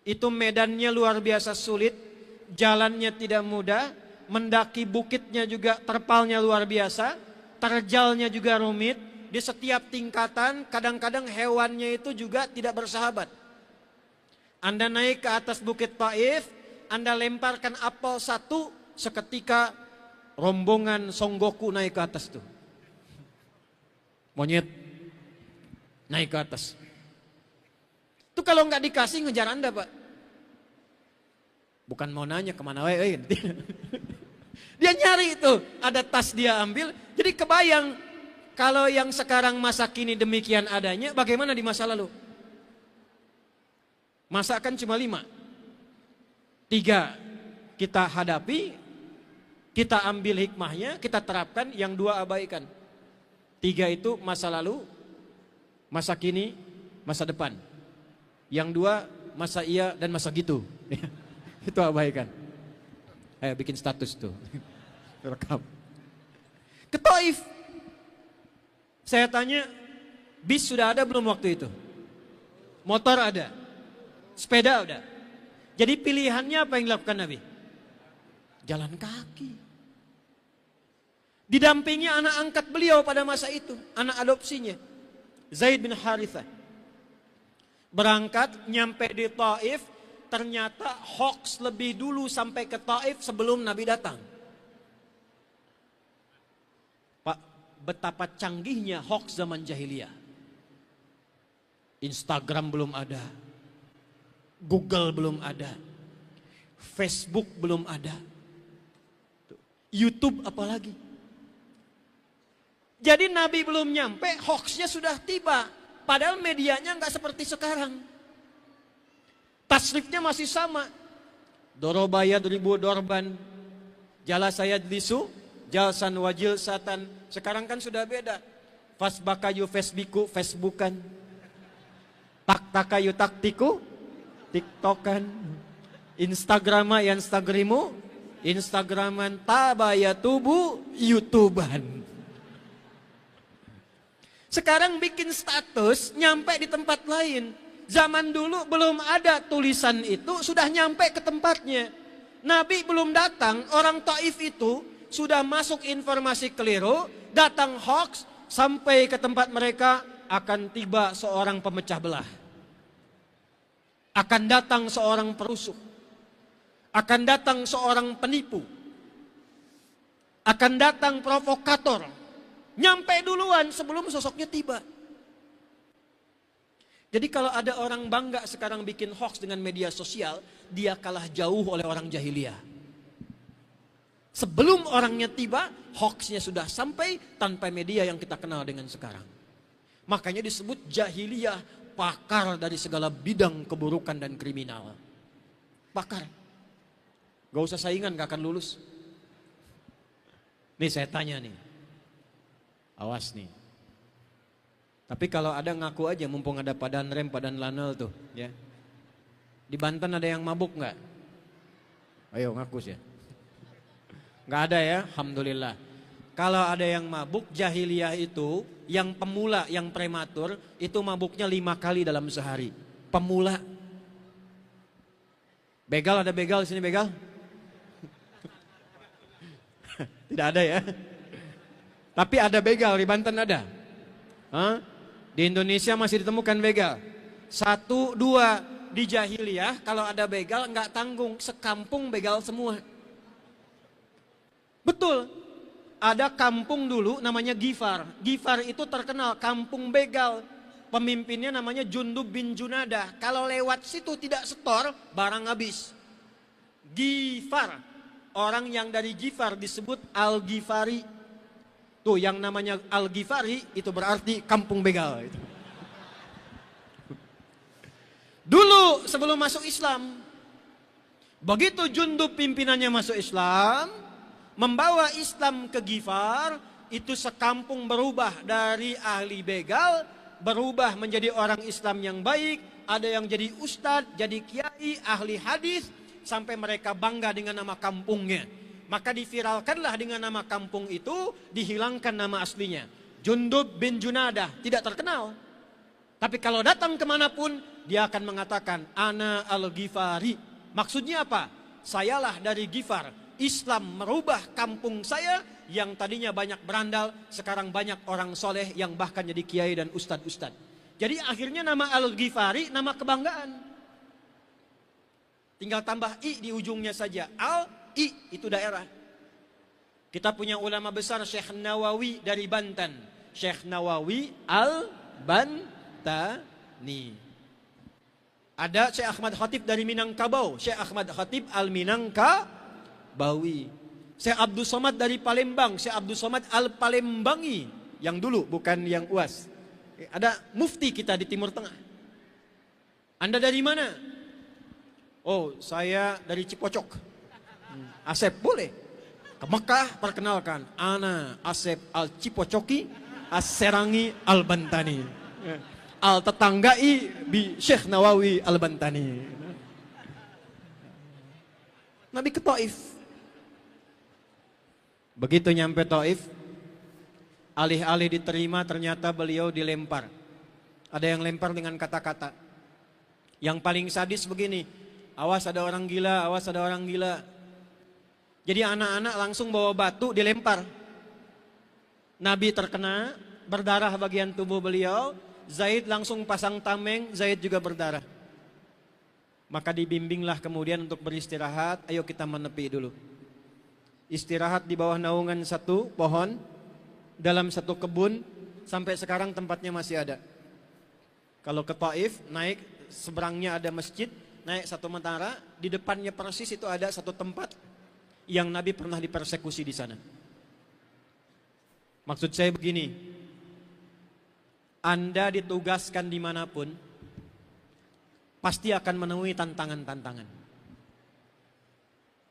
Itu medannya luar biasa sulit, jalannya tidak mudah. Mendaki bukitnya juga terpalnya luar biasa, terjalnya juga rumit, di setiap tingkatan kadang-kadang hewannya itu juga tidak bersahabat. Anda naik ke atas bukit Taif, Anda lemparkan apel satu, seketika rombongan Son Goku naik ke atas tuh. Monyet naik ke atas. Itu kalau nggak dikasih ngejar Anda, Pak. Bukan mau nanya kemana wae. Dia nyari itu, ada tas dia ambil. Jadi kebayang kalau yang sekarang masa kini demikian adanya, bagaimana di masa lalu? Masa kan cuma 5. 3 kita hadapi, kita ambil hikmahnya, kita terapkan, yang 2 abaikan. 3 itu masa lalu, masa kini, masa depan. Yang 2 masa iya dan masa gitu. Itu abaikan. Ayo bikin status tuh. Rekam. Ke Taif. Saya tanya, bis sudah ada belum waktu itu? Motor ada. Sepeda ada. Jadi pilihannya apa yang dilakukan Nabi? Jalan kaki. Didampingi anak angkat beliau pada masa itu, anak adopsinya, Zaid bin Harithah. Berangkat, nyampe di Taif, ternyata hoax lebih dulu sampai ke Taif sebelum Nabi datang. betapa canggihnya hoax zaman jahiliyah. Instagram belum ada, Google belum ada, Facebook belum ada, YouTube apalagi. Jadi Nabi belum nyampe, hoaxnya sudah tiba. Padahal medianya nggak seperti sekarang. Tasrifnya masih sama. Dorobaya ribu dorban, jala saya lisu, jalsan wajil satan. Sekarang kan sudah beda. Fasbakayu Facebooku, Facebookan. Taktakayu taktiku, TikTokan. Instagrama Instagrimu, Instagraman. Tabaya tubu, YouTubean. Sekarang bikin status nyampe di tempat lain. Zaman dulu belum ada tulisan itu, sudah nyampe ke tempatnya. Nabi belum datang, orang Taif itu sudah masuk informasi keliru, datang hoax, sampai ke tempat mereka akan tiba seorang pemecah belah. Akan datang seorang perusuh. Akan datang seorang penipu. Akan datang provokator. Nyampe duluan sebelum sosoknya tiba. Jadi kalau ada orang bangga sekarang bikin hoax dengan media sosial, dia kalah jauh oleh orang jahiliyah. Sebelum orangnya tiba, hoaxnya sudah sampai tanpa media yang kita kenal dengan sekarang. Makanya disebut jahiliyah, pakar dari segala bidang keburukan dan kriminal. Pakar. Gak usah saingan, gak akan lulus. Nih saya tanya nih. Awas nih. Tapi kalau ada ngaku aja, mumpung ada padan rem, padan lanel tuh, ya. Di Banten ada yang mabuk nggak? Ayo ngaku sih. Nggak ada ya, alhamdulillah. Kalau ada yang mabuk, jahiliyah itu, yang pemula, yang prematur, itu mabuknya 5 kali dalam sehari. Pemula. Begal, ada begal di sini begal? Tidak ada ya. Tapi ada begal, di Banten ada. Hah? Di Indonesia masih ditemukan begal. 1, 2 di jahiliyah, kalau ada begal nggak tanggung, sekampung begal semua. Betul. Ada kampung dulu namanya Gifar. Gifar itu terkenal kampung begal. Pemimpinnya namanya Jundub bin Junadah. Kalau lewat situ tidak setor, barang habis. Gifar. Orang yang dari Gifar disebut Al-Ghifari. Tuh yang namanya Al-Ghifari itu berarti kampung begal. Dulu sebelum masuk Islam, begitu Jundub pimpinannya masuk Islam, membawa Islam ke Ghifar, itu sekampung berubah dari ahli begal, berubah menjadi orang Islam yang baik, ada yang jadi ustadz, jadi kiai, ahli hadis, sampai mereka bangga dengan nama kampungnya. Maka diviralkanlah dengan nama kampung itu, dihilangkan nama aslinya. Jundub bin Junadah, tidak terkenal. Tapi kalau datang kemanapun, dia akan mengatakan, Ana al-Ghifari. Maksudnya apa? Sayalah dari Ghifar. Islam merubah kampung saya, yang tadinya banyak berandal, sekarang banyak orang soleh yang bahkan jadi kiai dan ustad-ustad. Jadi akhirnya nama al-Ghifari, nama kebanggaan. Tinggal tambah i di ujungnya saja. I itu daerah. Kita punya ulama besar Syekh Nawawi dari Banten. Syekh Nawawi Al-Bantani. Ada Syekh Ahmad Khatib dari Minangkabau. Syekh Ahmad Khatib Al-Minangkabawi. Syekh Abdul Somad dari Palembang. Syekh Abdul Somad Al-Palembangi. Yang dulu bukan yang UAS. Ada mufti kita di Timur Tengah. Anda dari mana? Oh, saya dari Cipocok. Asep boleh. Ke Mekah perkenalkan. Ana Asep Al-Cipocoki As-Serangi Al-Bantani. Al-Tetanggai bi Syekh Nawawi Al-Bantani. Nabi ke Taif. Begitu nyampe Taif, alih-alih diterima ternyata beliau dilempar. Ada yang lempar dengan kata-kata. Yang paling sadis begini, awas ada orang gila, awas ada orang gila. Jadi anak-anak langsung bawa batu dilempar. Nabi terkena, berdarah bagian tubuh beliau. Zaid langsung pasang tameng, Zaid juga berdarah. Maka dibimbinglah kemudian untuk beristirahat. Ayo kita menepi dulu. Istirahat di bawah naungan satu pohon. dalam satu kebun, sampai sekarang tempatnya masih ada. Kalau ke Taif, naik seberangnya ada masjid, naik satu menara, di depannya persis itu ada satu tempat yang Nabi pernah dipersekusi di sana. Maksud saya begini, Anda ditugaskan dimanapun, pasti akan menemui tantangan-tantangan.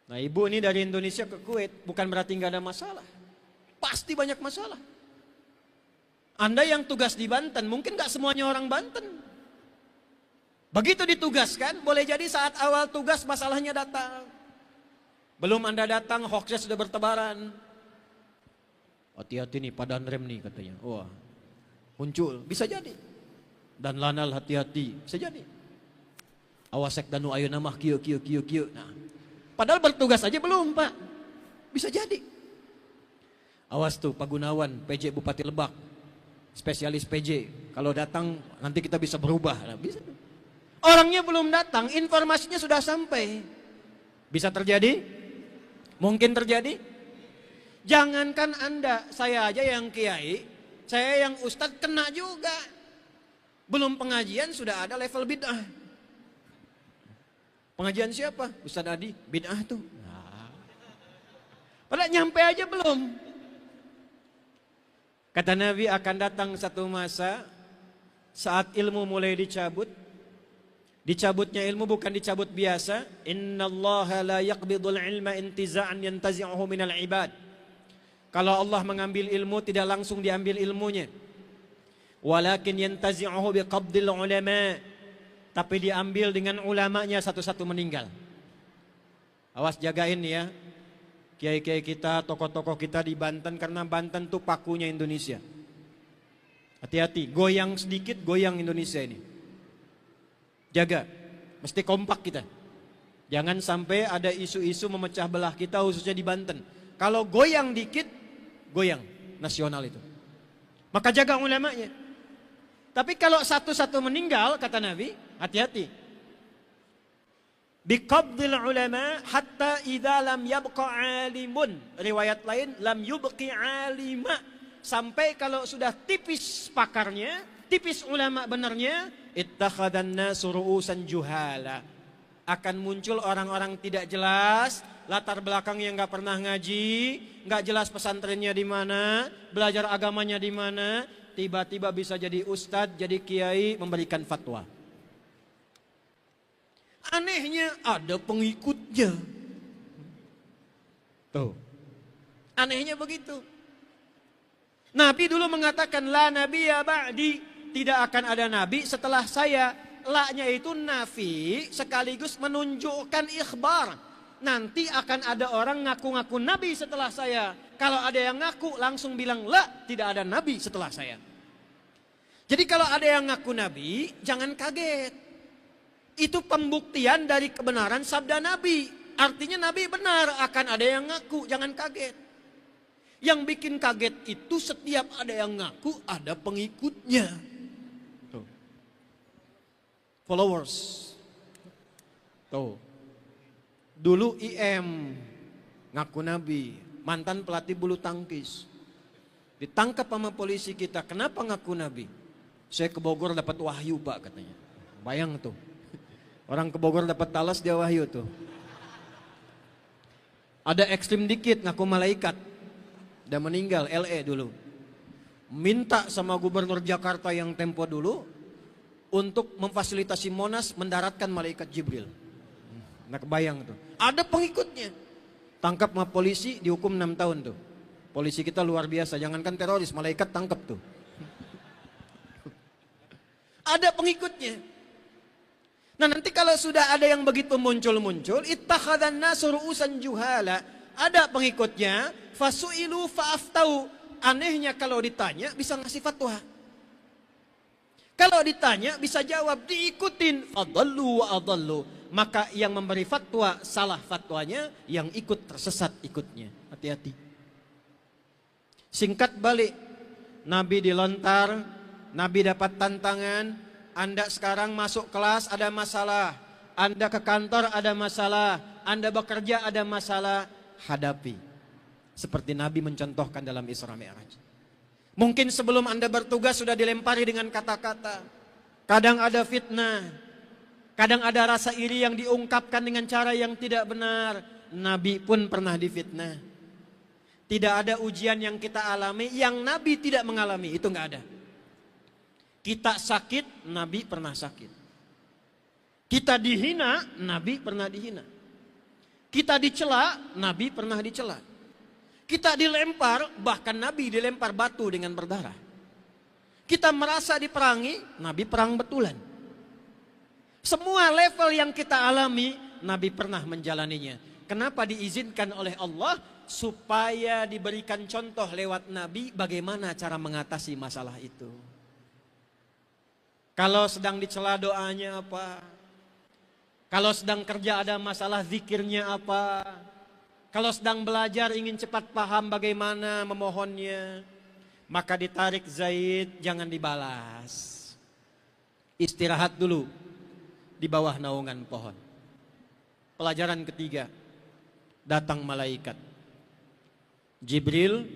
Nah, ibu ini dari Indonesia ke Kuwait, bukan berarti nggak ada masalah. Pasti banyak masalah. Anda yang tugas di Banten, mungkin gak semuanya orang Banten. Begitu ditugaskan, boleh jadi saat awal tugas masalahnya datang. Belum Anda datang, hoaxnya sudah bertebaran. Hati-hati nih, padan rem nih katanya. Wah, muncul, bisa jadi. Dan lanal hati-hati, bisa jadi. Awasek danu ayo namah kieu. Nah, padahal bertugas aja belum, Pak. Bisa jadi. Awas tuh, Pak Gunawan, PJ Bupati Lebak. Spesialis PJ, kalau datang nanti kita bisa berubah. Nah, bisa. Orangnya belum datang, informasinya sudah sampai. Bisa terjadi? Mungkin terjadi? Jangankan Anda, saya aja yang kiai, saya yang ustadz kena juga. Belum pengajian sudah ada level bid'ah. Pengajian siapa? Ustadz Adi, bid'ah tuh. Nah. Padahal nyampe aja belum. Kata Nabi akan datang satu masa saat ilmu mulai dicabut. Dicabutnya ilmu bukan dicabut biasa. Innallaha la yaqbidul ilma intiza'an yantazi'uhu minal ibad. Kalau Allah mengambil ilmu tidak langsung diambil ilmunya. Walakin yantazi'uhu biqabdil ulama. Tapi diambil dengan ulamanya satu-satu meninggal. Awas jagain ya. Kiai-kiai kita, tokoh-tokoh kita di Banten, karena Banten tuh pakunya Indonesia. Hati-hati, goyang sedikit, goyang Indonesia ini. Jaga, mesti kompak kita. Jangan sampai ada isu-isu memecah belah kita khususnya di Banten. Kalau goyang dikit, goyang nasional itu. Maka jaga ulamanya. Tapi kalau satu-satu meninggal, kata Nabi, hati-hati. Biqabdil ulama hatta idza lam yabqa alimun. Riwayat lain lam yubqi alima. Sampai kalau sudah tipis pakarnya, tipis ulama benarnya, ittakhadan nasu ru'usan juhala. Akan muncul orang-orang tidak jelas, latar belakang yang enggak pernah ngaji, enggak jelas pesantrennya di mana, belajar agamanya di mana, tiba-tiba bisa jadi ustadz, jadi kiai, memberikan fatwa. Anehnya ada pengikutnya. Tuh. Anehnya begitu. Nabi dulu mengatakan la nabiyya ba'di, tidak akan ada nabi setelah saya. La-nya itu nafi sekaligus menunjukkan ikhbar. Nanti akan ada orang ngaku-ngaku nabi setelah saya. Kalau ada yang ngaku langsung bilang la, tidak ada nabi setelah saya. Jadi kalau ada yang ngaku nabi, jangan kaget. Itu pembuktian dari kebenaran sabda Nabi. Artinya Nabi benar, akan ada yang ngaku, jangan kaget. Yang bikin kaget itu setiap ada yang ngaku, ada pengikutnya. Tuh. Followers. Tuh. Dulu IM, ngaku Nabi, mantan pelatih bulu tangkis. Ditangkap sama polisi kita, kenapa ngaku Nabi? Saya ke Bogor dapat wahyu Pak katanya. Bayang tuh. Orang ke Bogor dapat talas dia wahyu tuh. Ada ekstrim dikit ngaku malaikat. Udah meninggal LE dulu. Minta sama gubernur Jakarta yang tempo dulu untuk memfasilitasi Monas mendaratkan malaikat Jibril. Nah kebayang tuh. Ada pengikutnya. Tangkap sama polisi dihukum 6 tahun tuh. Polisi kita luar biasa, jangankan teroris, malaikat tangkap tuh. Ada pengikutnya. Nah nanti kalau sudah ada yang begitu muncul-muncul, ittakhadhan nasu ru'usan juhala, ada pengikutnya, fasu'ilu fa'aftau. Anehnya kalau ditanya bisa ngasih fatwa. Kalau ditanya bisa jawab, diikutin, fadallu wa adallu. Maka yang memberi fatwa salah fatwanya, yang ikut tersesat ikutnya. Hati-hati. Singkat balik, Nabi dilontar, Nabi dapat tantangan. Anda sekarang masuk kelas ada masalah, Anda ke kantor ada masalah, Anda bekerja ada masalah, hadapi. Seperti Nabi mencontohkan dalam Isra Mi'raj. Mungkin sebelum Anda bertugas sudah dilempari dengan kata-kata. Kadang ada fitnah. Kadang ada rasa iri yang diungkapkan dengan cara yang tidak benar. Nabi pun pernah difitnah. Tidak ada ujian yang kita alami yang Nabi tidak mengalami. Itu enggak ada. Kita sakit, Nabi pernah sakit. Kita dihina, Nabi pernah dihina. Kita dicela, Nabi pernah dicela. Kita dilempar, bahkan Nabi dilempar batu dengan berdarah. Kita merasa diperangi, Nabi perang betulan. Semua level yang kita alami, Nabi pernah menjalaninya. Kenapa diizinkan oleh Allah? Supaya diberikan contoh lewat Nabi bagaimana cara mengatasi masalah itu. Kalau sedang dicela doanya apa? Kalau sedang kerja ada masalah zikirnya apa? Kalau sedang belajar ingin cepat paham bagaimana memohonnya, maka ditarik Zaid, jangan dibalas. Istirahat dulu di bawah naungan pohon. Pelajaran ketiga, datang malaikat. Jibril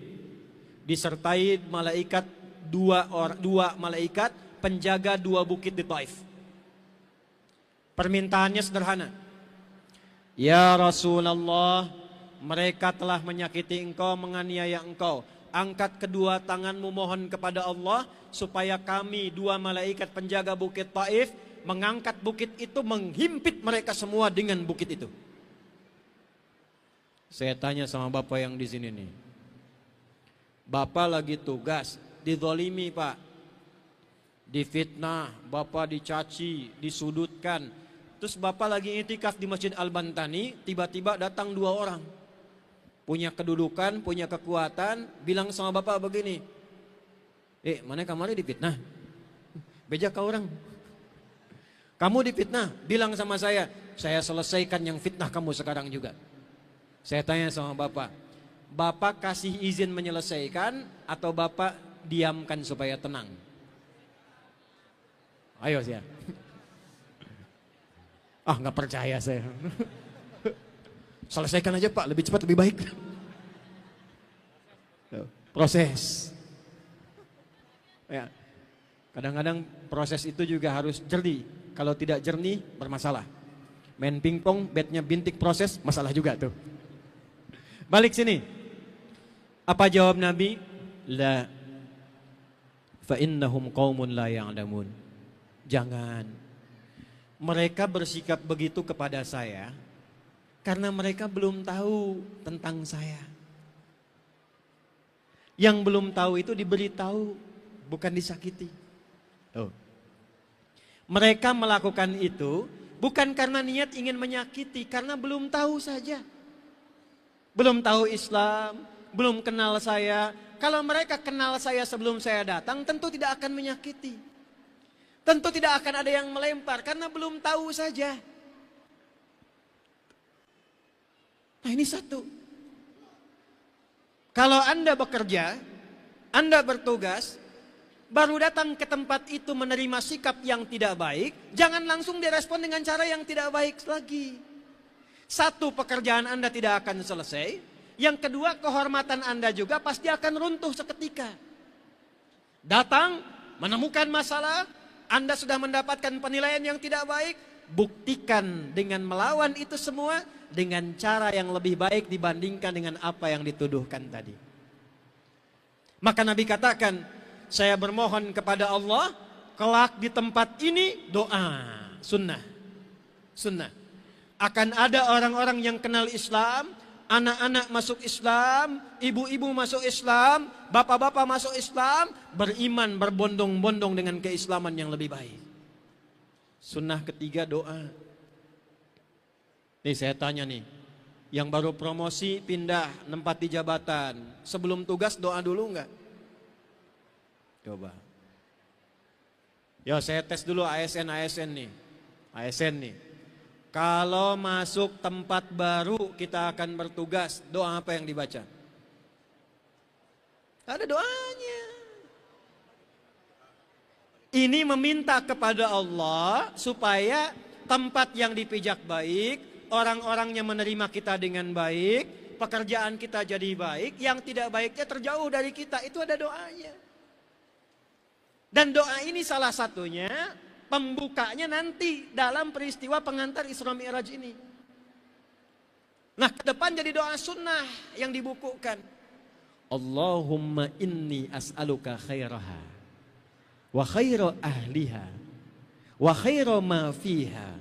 disertai malaikat dua malaikat penjaga 2 bukit di Taif. Permintaannya sederhana. Ya Rasulullah, mereka telah menyakiti engkau, menganiaya engkau. Angkat kedua tanganmu mohon kepada Allah supaya kami 2 malaikat penjaga bukit Taif mengangkat bukit itu, menghimpit mereka semua dengan bukit itu. Saya tanya sama bapak yang di sini nih. Bapak lagi tugas, dizolimi Pak. Difitnah, bapak dicaci, disudutkan. Terus bapak lagi itikaf di Masjid Al-Bantani, tiba-tiba datang 2 orang. Punya kedudukan, punya kekuatan, bilang sama bapak begini. Mana kemarin difitnah? Beja kau orang. Kamu difitnah, bilang sama saya selesaikan yang fitnah kamu sekarang juga. Saya tanya sama bapak, bapak kasih izin menyelesaikan atau bapak diamkan supaya tenang? Ayo saya. Nggak percaya saya. Selesaikan aja Pak, lebih cepat lebih baik. Proses. Ya. Kadang-kadang proses itu juga harus jernih. Kalau tidak jernih, bermasalah. Main pingpong, batnya bintik proses, masalah juga tuh. Balik sini. Apa jawab Nabi? La. Fa innahum qaumun la ya'lamun. Jangan. Mereka bersikap begitu kepada saya karena mereka belum tahu tentang saya. Yang belum tahu itu diberitahu, bukan disakiti. Mereka melakukan itu bukan karena niat ingin menyakiti, karena belum tahu saja. Belum tahu Islam, belum kenal saya. Kalau mereka kenal saya sebelum saya datang, tentu tidak akan menyakiti. Tentu tidak akan ada yang melempar karena belum tahu saja. Nah ini satu. Kalau Anda bekerja, Anda bertugas, baru datang ke tempat itu menerima sikap yang tidak baik, jangan langsung direspon dengan cara yang tidak baik lagi. Satu, pekerjaan Anda tidak akan selesai. Yang kedua, kehormatan Anda juga pasti akan runtuh seketika. Datang, menemukan masalah, Anda sudah mendapatkan penilaian yang tidak baik, buktikan dengan melawan itu semua dengan cara yang lebih baik dibandingkan dengan apa yang dituduhkan tadi. Maka Nabi katakan, saya bermohon kepada Allah, kelak di tempat ini doa, sunnah. Sunnah. Akan ada orang-orang yang kenal Islam, anak-anak masuk Islam, ibu-ibu masuk Islam, bapak-bapak masuk Islam, beriman berbondong-bondong dengan keislaman yang lebih baik. Sunnah ketiga doa. Nih saya tanya nih, yang baru promosi pindah nempati jabatan, sebelum tugas doa dulu enggak? Coba. Yo saya tes dulu ASN nih. ASN nih. Kalau masuk tempat baru kita akan bertugas, doa apa yang dibaca? Ada doanya. Ini meminta kepada Allah supaya tempat yang dipijak baik, orang-orangnya menerima kita dengan baik, pekerjaan kita jadi baik, yang tidak baiknya terjauh dari kita, itu ada doanya. Dan doa ini salah satunya pembukanya nanti dalam peristiwa pengantar Isra Mi'raj ini. Nah, ke depan jadi doa sunnah yang dibukukan. Allahumma inni as'aluka khairaha wa khaira ahliha wa khaira ma fiha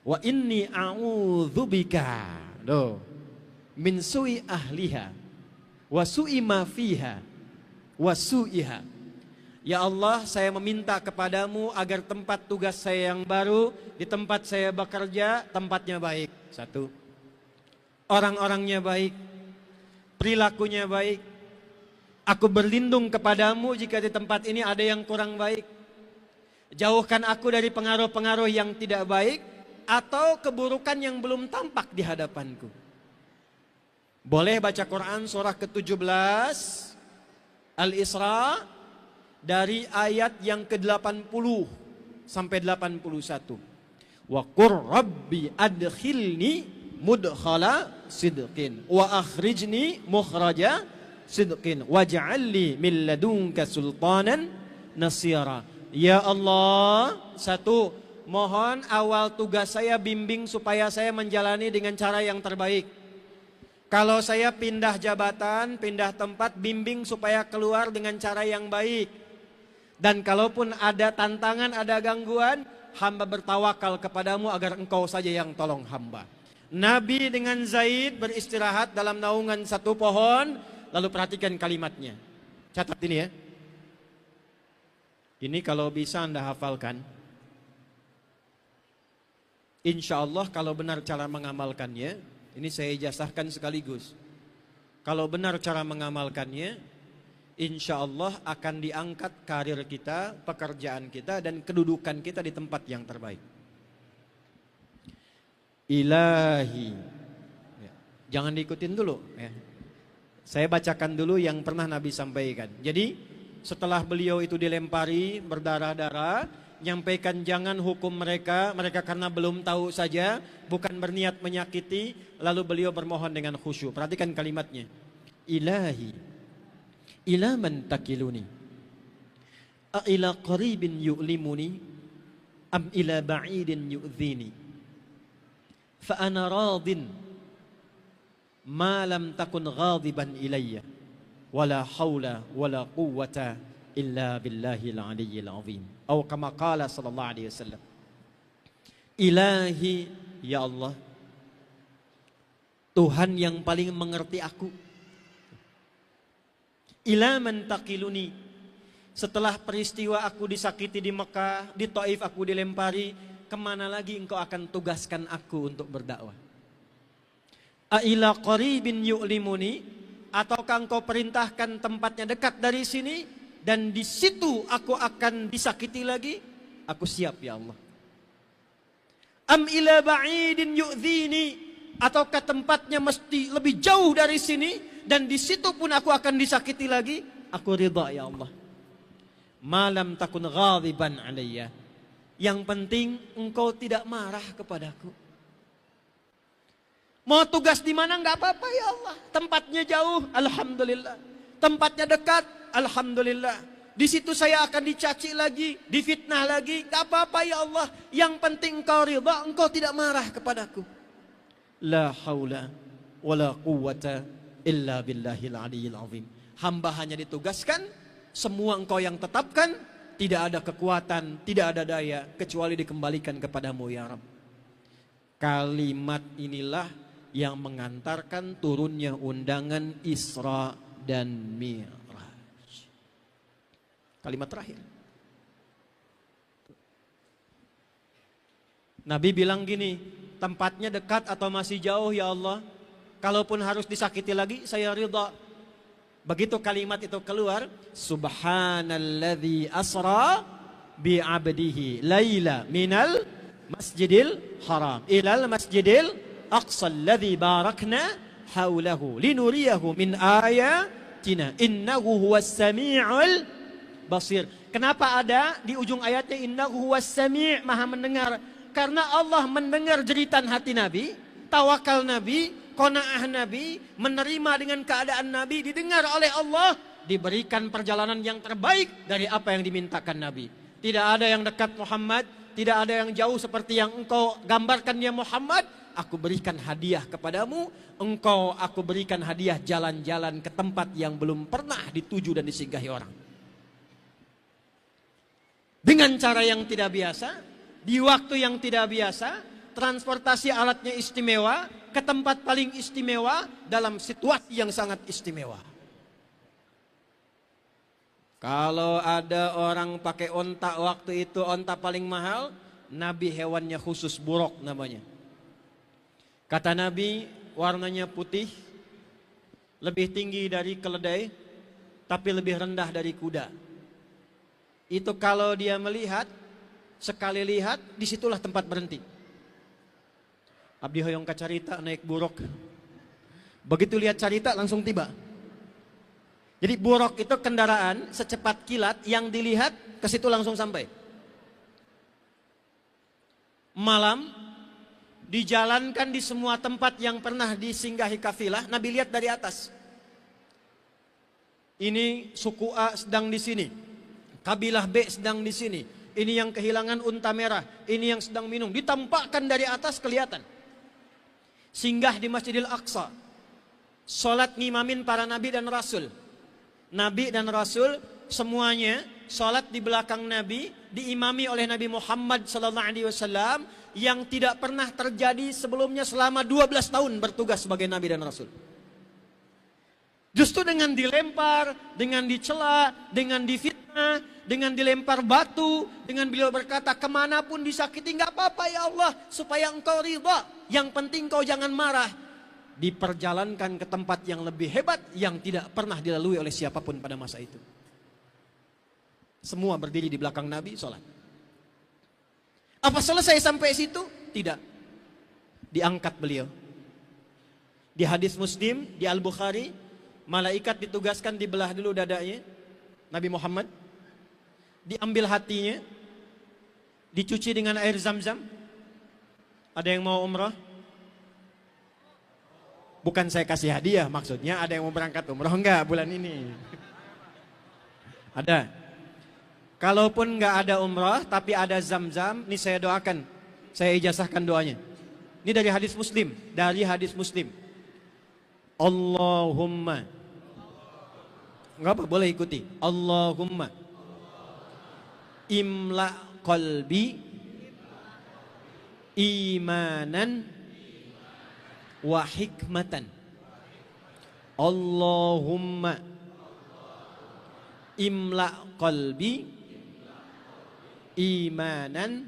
wa inni a'udzubika min su'i ahliha wa su'i ma fiha wa su'iha. Ya Allah, saya meminta kepadamu agar tempat tugas saya yang baru, di tempat saya bekerja, tempatnya baik. Satu, orang-orangnya baik, perilakunya baik. Aku berlindung kepadamu jika di tempat ini ada yang kurang baik. Jauhkan aku dari pengaruh-pengaruh yang tidak baik atau keburukan yang belum tampak di hadapanku. Boleh baca Quran surah ke-17 Al-Isra dari ayat yang ke-80 sampai 81. Wa qur rabbi adkhilni mudkhala sidqin wa akhrijni mukhraja sidqin waj'alni min ladunka sultanan nasira. Ya Allah, satu, mohon awal tugas saya bimbing supaya saya menjalani dengan cara yang terbaik. Kalau saya pindah jabatan, pindah tempat, bimbing supaya keluar dengan cara yang baik. Dan kalaupun ada tantangan, ada gangguan, hamba bertawakal kepadamu agar engkau saja yang tolong hamba. Nabi dengan Zaid beristirahat dalam naungan satu pohon, lalu perhatikan kalimatnya. Catat ini ya. Ini kalau bisa Anda hafalkan. Insya Allah kalau benar cara mengamalkannya, ini saya ijazahkan sekaligus. Kalau benar cara mengamalkannya, insya Allah akan diangkat karir kita, pekerjaan kita, dan kedudukan kita di tempat yang terbaik. Ilahi. Jangan diikutin dulu. Saya bacakan dulu yang pernah Nabi sampaikan. Jadi setelah beliau itu dilempari berdarah-darah, nyampaikan jangan hukum mereka karena belum tahu saja, bukan berniat menyakiti. Lalu beliau bermohon dengan khusyuk. Perhatikan kalimatnya. Ilahi. Ila man takiluni a ila qaribin yu'limuni am ila ba'idin yu'dhini fa ana radin ma lam takun ghadiban ilayya wala hawla wala quwwata illa billahil aliyyil azim atau kama qala sallallahu alaihi wasallam. Ilahi, ya Allah, Tuhan yang paling mengerti aku. Ila man taqiluni, setelah peristiwa aku disakiti di Mekah, di Taif aku dilempari, kemana lagi engkau akan tugaskan aku untuk berdakwah? A ila qaribin yu'limuni, ataukah engkau perintahkan tempatnya dekat dari sini dan di situ aku akan disakiti lagi? Aku siap ya Allah. Am ila ba'idin yu'dhini, ataukah tempatnya mesti lebih jauh dari sini dan di situ pun aku akan disakiti lagi? Aku ridha ya Allah. Malam takun ghadiban alayya, yang penting engkau tidak marah kepadaku. Mau tugas di mana enggak apa-apa ya Allah. Tempatnya jauh, alhamdulillah. Tempatnya dekat, alhamdulillah. Di situ saya akan dicaci lagi, difitnah lagi, enggak apa-apa ya Allah. Yang penting engkau ridha, engkau tidak marah kepadaku. La haula wala quwwata illa billahil aliyyil azim. Hamba hanya ditugaskan, semua engkau yang tetapkan, tidak ada kekuatan, tidak ada daya kecuali dikembalikan kepadamu ya Rabb. Kalimat inilah yang mengantarkan turunnya undangan Isra dan Mi'raj. Kalimat terakhir. Nabi bilang gini, tempatnya dekat atau masih jauh ya Allah? Kalaupun harus disakiti lagi, saya ridha. Begitu kalimat itu keluar, subhanalladzi asra bi'abdihi laila minal masjidil haram ilal masjidil aqsa alladzi barakna haulahu linuriyahu min ayatina innahu huwas sami'ul basir. Kenapa ada di ujung ayatnya innahu huwas sami', maha mendengar? Karena Allah mendengar jeritan hati Nabi, tawakal Nabi, qanaah Nabi, menerima dengan keadaan Nabi, didengar oleh Allah. diberikan perjalanan yang terbaik dari apa yang dimintakan Nabi. Tidak ada yang dekat Muhammad, tidak ada yang jauh seperti yang engkau gambarkan ya Muhammad. Aku berikan hadiah kepadamu, engkau aku berikan hadiah jalan-jalan ke tempat yang belum pernah dituju dan disinggahi orang. Dengan cara yang tidak biasa, di waktu yang tidak biasa, transportasi alatnya istimewa, ke tempat paling istimewa, dalam situasi yang sangat istimewa. Kalau ada orang pakai onta waktu itu, onta paling mahal, Nabi hewannya khusus buruk namanya. Kata Nabi, warnanya putih, lebih tinggi dari keledai, tapi lebih rendah dari kuda. Itu kalau dia melihat, sekali lihat, disitulah tempat berhenti. Abdi hoyong ka carita naik buruk. Begitu lihat carita langsung tiba. Jadi buruk itu kendaraan secepat kilat yang dilihat ke situ langsung sampai. Malam dijalankan di semua tempat yang pernah disinggahi kafilah, Nabi lihat dari atas. Ini suku A sedang di sini, kabilah B sedang di sini. Ini yang kehilangan unta merah, ini yang sedang minum. Ditampakkan dari atas kelihatan. Singgah di Masjidil Aqsa, sholat ngimamin para nabi dan rasul. Nabi dan rasul semuanya sholat di belakang Nabi, diimami oleh Nabi Muhammad SAW yang tidak pernah terjadi sebelumnya selama 12 tahun bertugas sebagai Nabi dan Rasul. Justru dengan dilempar, dengan dicela, dengan difitnah, dengan dilempar batu, dengan beliau berkata, kemanapun disakiti nggak apa-apa ya Allah, supaya engkau ridha. Yang penting kau jangan marah. Diperjalankan ke tempat yang lebih hebat yang tidak pernah dilalui oleh siapapun pada masa itu. Semua berdiri di belakang Nabi sholat. Apa selesai sampai situ? Tidak. Diangkat beliau. Di hadis Muslim, di Al-Bukhari, malaikat ditugaskan dibelah dulu dadanya Nabi Muhammad, diambil hatinya, dicuci dengan air zam-zam. Ada yang mau umrah? Bukan saya kasih hadiah, maksudnya ada yang mau berangkat umrah enggak bulan ini? Ada. Kalaupun enggak ada umrah tapi ada zam-zam, ini saya doakan, saya ijazahkan doanya. Ini dari hadis Muslim, Allahumma, enggak apa, boleh ikuti. Allahumma imla qalbi imanan wa hikmatan. Allahumma imla qalbi imanan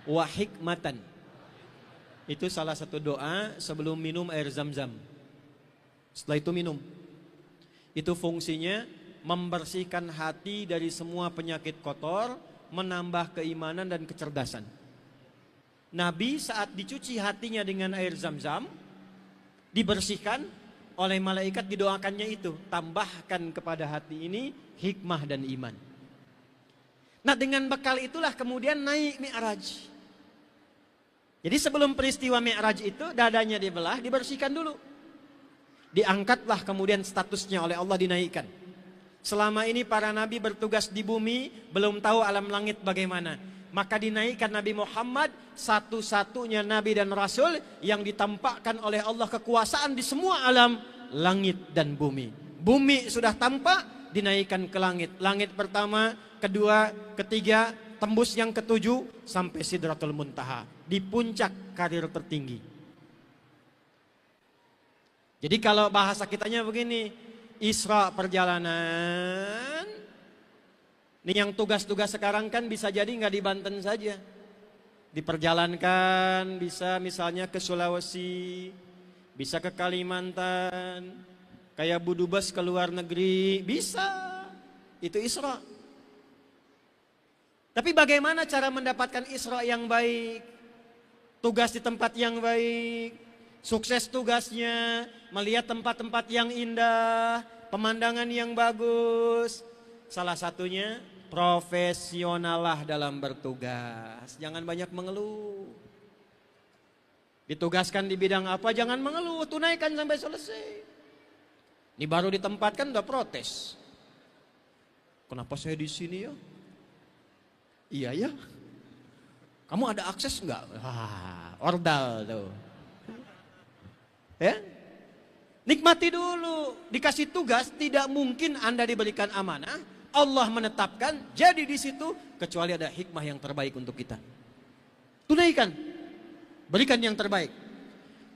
wa hikmatan. Itu salah satu doa sebelum minum air zam-zam. Setelah itu minum. Itu fungsinya membersihkan hati dari semua penyakit kotor, menambah keimanan dan kecerdasan. Nabi saat dicuci hatinya dengan air zam-zam, dibersihkan oleh malaikat, didoakannya itu, tambahkan kepada hati ini hikmah dan iman. Nah, dengan bekal itulah kemudian naik Mi'raj. Jadi sebelum peristiwa Mi'raj itu dadanya dibelah, dibersihkan dulu. Diangkatlah kemudian statusnya oleh Allah, dinaikkan. Selama ini para nabi bertugas di bumi, belum tahu alam langit bagaimana. Maka dinaikkan Nabi Muhammad, satu-satunya nabi dan rasul yang ditampakkan oleh Allah kekuasaan di semua alam langit dan bumi. Bumi sudah tampak, dinaikkan ke langit. Langit pertama, kedua, ketiga, tembus yang ketujuh sampai Sidratul Muntaha, di puncak karir tertinggi. Jadi kalau bahasa kitanya begini, Isra perjalanan. Ini yang tugas-tugas sekarang kan bisa jadi nggak di Banten saja. Diperjalankan bisa misalnya ke Sulawesi, bisa ke Kalimantan, kayak Budubes ke luar negeri, bisa. Itu Isra. Tapi bagaimana cara mendapatkan Isra yang baik? Tugas di tempat yang baik, sukses tugasnya, melihat tempat-tempat yang indah, pemandangan yang bagus. Salah satunya profesionalah dalam bertugas. Jangan banyak mengeluh. Ditugaskan di bidang apa, jangan mengeluh, tunaikan sampai selesai. Ini baru ditempatkan udah protes. Kenapa saya di sini ya? Iya ya. Kamu ada akses enggak? Wah, ordal tuh. Ya? Nikmati dulu. Dikasih tugas, tidak mungkin Anda diberikan amanah. Allah menetapkan jadi di situ kecuali ada hikmah yang terbaik untuk kita. Tunaikan. Berikan yang terbaik.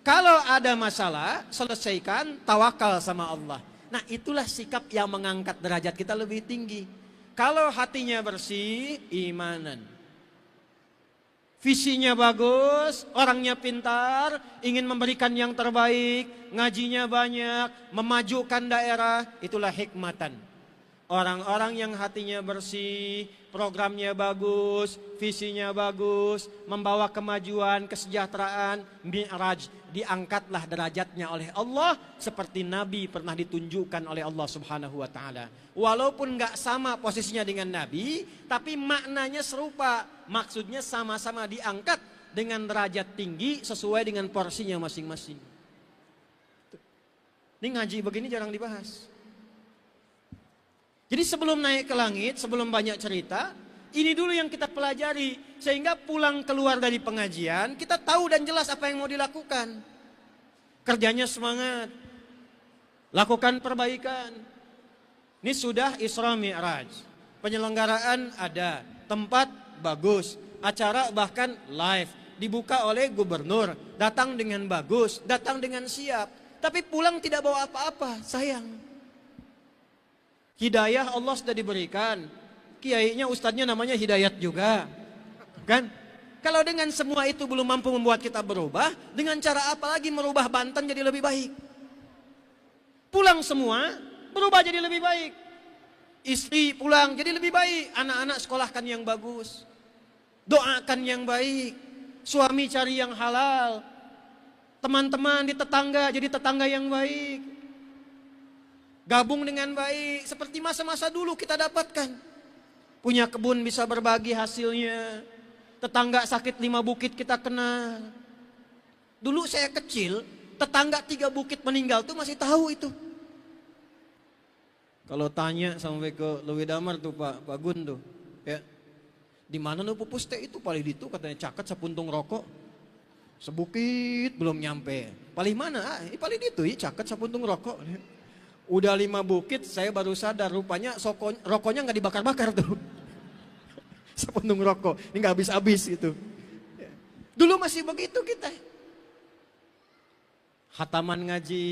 Kalau ada masalah, selesaikan, tawakal sama Allah. Nah, itulah sikap yang mengangkat derajat kita lebih tinggi. Kalau hatinya bersih, imanan. Visinya bagus, orangnya pintar, ingin memberikan yang terbaik, ngajinya banyak, memajukan daerah, itulah hikmatan. Orang-orang yang hatinya bersih, programnya bagus, visinya bagus, membawa kemajuan, kesejahteraan, mi'raj, diangkatlah derajatnya oleh Allah seperti Nabi pernah ditunjukkan oleh Allah Subhanahu wa taala. Walaupun enggak sama posisinya dengan Nabi, tapi maknanya serupa. Maksudnya sama-sama diangkat dengan derajat tinggi sesuai dengan porsinya masing-masing. Ini ngaji begini jarang dibahas. Jadi sebelum naik ke langit, sebelum banyak cerita, ini dulu yang kita pelajari. Sehingga pulang keluar dari pengajian, kita tahu dan jelas apa yang mau dilakukan. Kerjanya semangat. Lakukan perbaikan. Ini sudah Isra Mi'raj. Penyelenggaraan ada. Tempat bagus. Acara bahkan live. Dibuka oleh gubernur. Datang dengan bagus. Datang dengan siap. Tapi pulang tidak bawa apa-apa. Sayang. Hidayah Allah sudah diberikan. Kiainya, ustadznya namanya Hidayat juga. Kan? Kalau dengan semua itu belum mampu membuat kita berubah, dengan cara apa lagi merubah Banten jadi lebih baik? Pulang semua, berubah jadi lebih baik. Istri pulang jadi lebih baik. Anak-anak sekolahkan yang bagus. Doakan yang baik. Suami cari yang halal. Teman-teman di tetangga jadi tetangga yang baik. Gabung dengan baik, seperti masa-masa dulu kita dapatkan. Punya kebun bisa berbagi hasilnya. Tetangga sakit 5 bukit kita kenal. Dulu saya kecil, tetangga 3 bukit meninggal tuh masih tahu itu. Kalau tanya sampai ke Lewi Damar tuh Pak Gun tuh, ya. Di mana nu pupus teh itu paling itu katanya caket sepuntung rokok. Sebukit belum nyampe. Paling mana? Paling itu ya caket sepuntung rokok. Udah 5 bukit saya baru sadar rupanya rokoknya nggak dibakar-bakar tuh. Sepuntung rokok, ini nggak habis-habis gitu. Dulu masih begitu kita. Khataman ngaji,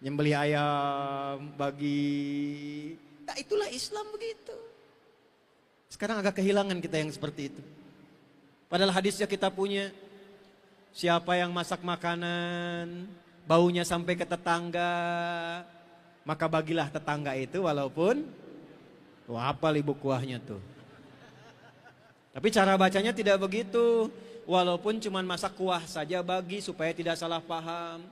nyembeli ayam, bagi. Nah itulah Islam begitu. Sekarang agak kehilangan kita yang seperti itu. Padahal hadisnya kita punya. Siapa yang masak makanan, baunya sampai ke tetangga, maka bagilah tetangga itu walaupun apa ibu kuahnya tuh. Tapi cara bacanya tidak begitu. Walaupun cuma masak kuah saja bagi supaya tidak salah paham.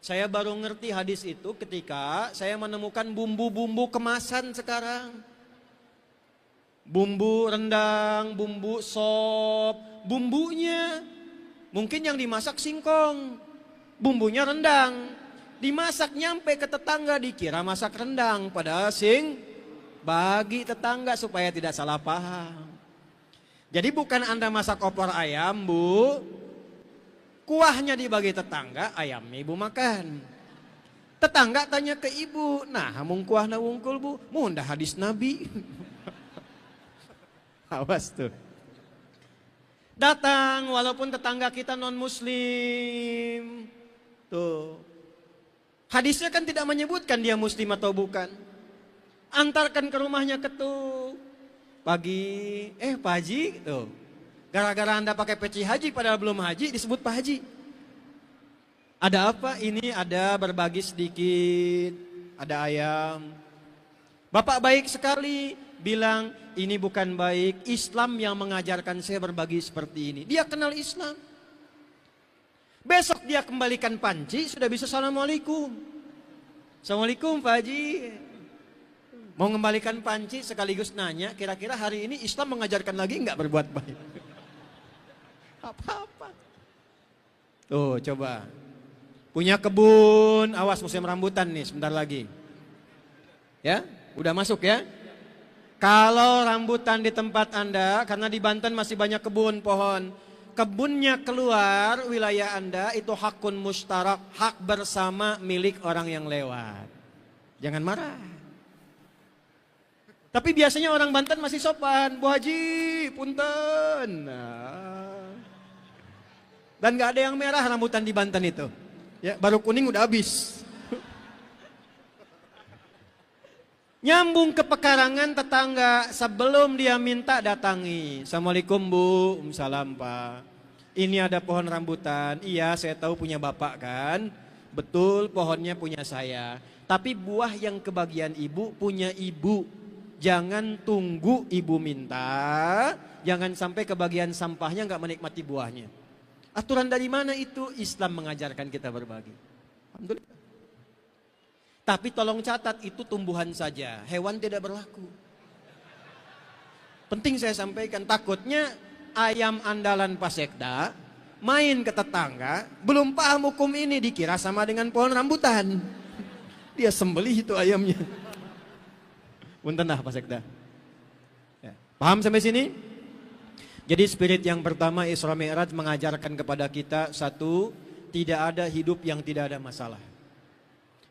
Saya baru ngerti hadis itu ketika saya menemukan bumbu-bumbu kemasan sekarang. Bumbu rendang, bumbu sop, bumbunya mungkin yang dimasak singkong. Bumbunya rendang, dimasak nyampe ke tetangga dikira masak rendang, padahal bagi tetangga supaya tidak salah paham. Jadi bukan Anda masak opor ayam Bu, kuahnya dibagi tetangga, ayamnya Ibu makan. Tetangga tanya ke Ibu, nah hamung kuahna wungkul Bu, mundah hadis Nabi. Awas tuh. Datang walaupun tetangga kita non muslim. Tuh. Hadisnya kan tidak menyebutkan dia muslim atau bukan. Antarkan ke rumahnya ketuk. Pagi, Pak Haji, tuh. Gara-gara Anda pakai peci haji padahal belum haji disebut Pak Haji. Ada apa? Ini ada berbagi sedikit, ada ayam. Bapak baik sekali bilang ini bukan baik, Islam yang mengajarkan saya berbagi seperti ini. Dia kenal Islam. Besok dia kembalikan panci, sudah bisa assalamualaikum. Assalamualaikum Pak Haji. Mau mengembalikan panci sekaligus nanya, kira-kira hari ini Islam mengajarkan lagi enggak berbuat baik? Apa-apa. Tuh coba. Punya kebun, awas musim rambutan nih sebentar lagi. Ya, udah masuk ya. Kalau rambutan di tempat Anda, karena di Banten masih banyak kebun, pohon. Kebunnya keluar wilayah Anda, itu hakun mustarak, hak bersama milik orang yang lewat. Jangan marah. Tapi biasanya orang Banten masih sopan, Bu Haji, punten. Nah. Dan gak ada yang merah rambutan di Banten itu. Ya, baru kuning udah habis. Nyambung ke pekarangan tetangga, sebelum dia minta datangi. Assalamualaikum Bu, salam Pak. Ini ada pohon rambutan. Iya, saya tahu punya Bapak kan. Betul, pohonnya punya saya. Tapi buah yang kebagian Ibu punya Ibu. Jangan tunggu Ibu minta, jangan sampai kebagian sampahnya nggak menikmati buahnya. Aturan dari mana itu? Islam mengajarkan kita berbagi. Alhamdulillah. Tapi tolong catat, itu tumbuhan saja, hewan tidak berlaku. Penting saya sampaikan, takutnya ayam andalan Pak Sekda main ke tetangga, belum paham hukum ini, dikira sama dengan pohon rambutan. Dia sembelih itu ayamnya. Punten dah Pak Sekda. Ya. Paham sampai sini? Jadi spirit yang pertama Isra Mi'raj mengajarkan kepada kita, satu, tidak ada hidup yang tidak ada masalah.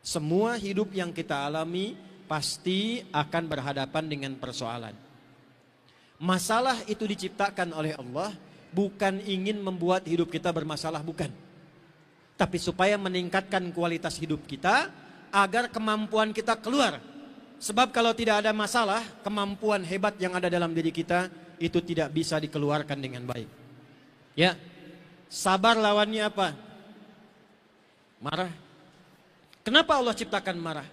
Semua hidup yang kita alami pasti akan berhadapan dengan persoalan. Masalah itu diciptakan oleh Allah bukan ingin membuat hidup kita bermasalah, bukan. Tapi supaya meningkatkan kualitas hidup kita agar kemampuan kita keluar. Sebab kalau tidak ada masalah, kemampuan hebat yang ada dalam diri kita itu tidak bisa dikeluarkan dengan baik. Ya, sabar lawannya apa? Marah. Kenapa Allah ciptakan marah?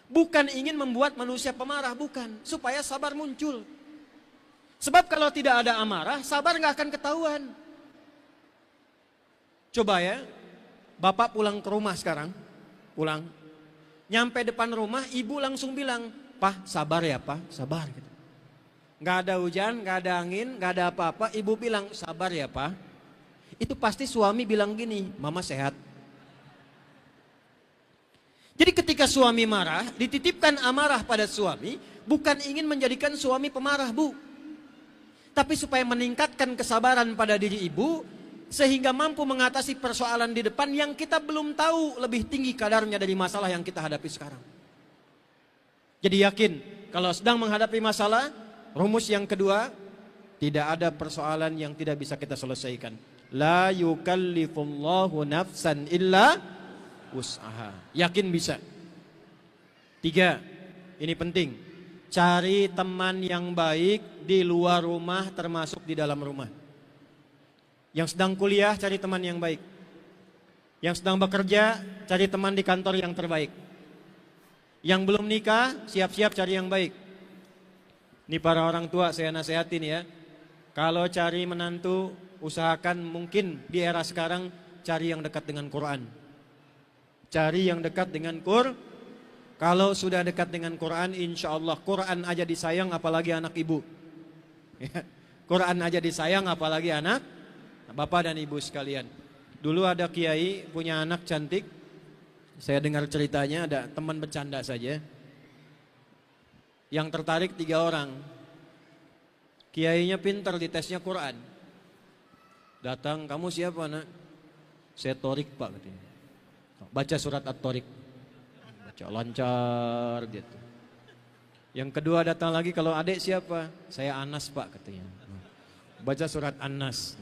Bukan ingin membuat manusia pemarah, bukan. Supaya sabar muncul. Sebab kalau tidak ada amarah, sabar nggak akan ketahuan. Coba ya, Bapak pulang ke rumah sekarang, pulang. Nyampe depan rumah, ibu langsung bilang, Pak sabar ya Pak, sabar. Gitu. Nggak ada hujan, nggak ada angin, nggak ada apa-apa, ibu bilang sabar ya Pak. Itu pasti suami bilang gini, Mama sehat. Jadi ketika suami marah, dititipkan amarah pada suami, bukan ingin menjadikan suami pemarah, Bu. Tapi supaya meningkatkan kesabaran pada diri ibu, sehingga mampu mengatasi persoalan di depan yang kita belum tahu lebih tinggi kadarnya dari masalah yang kita hadapi sekarang. Jadi yakin, kalau sedang menghadapi masalah, rumus yang kedua, tidak ada persoalan yang tidak bisa kita selesaikan. La yukallifullahu nafsan illa wus'aha. Yakin bisa. 3, ini penting. Cari teman yang baik di luar rumah termasuk di dalam rumah. Yang sedang kuliah, cari teman yang baik. Yang sedang bekerja, cari teman di kantor yang terbaik. Yang belum nikah, siap-siap cari yang baik. Ini para orang tua saya nasihatin ya. Kalau cari menantu, usahakan mungkin di era sekarang cari yang dekat dengan Quran. Cari yang dekat dengan Quran. Kalau sudah dekat dengan Quran, insya Allah Quran aja disayang apalagi anak ibu. Ya. Quran aja disayang apalagi anak bapak dan ibu sekalian. Dulu ada kiai punya anak cantik. Saya dengar ceritanya ada teman bercanda saja. Yang tertarik 3 orang. Kiainya pintar di tesnya Quran. Datang, kamu siapa nak? Saya Torik Pak katanya. Baca surat At-Torik. Baca lancar gitu. Yang kedua datang lagi, kalau adik siapa? Saya Anas Pak katanya. Baca surat An-Nas.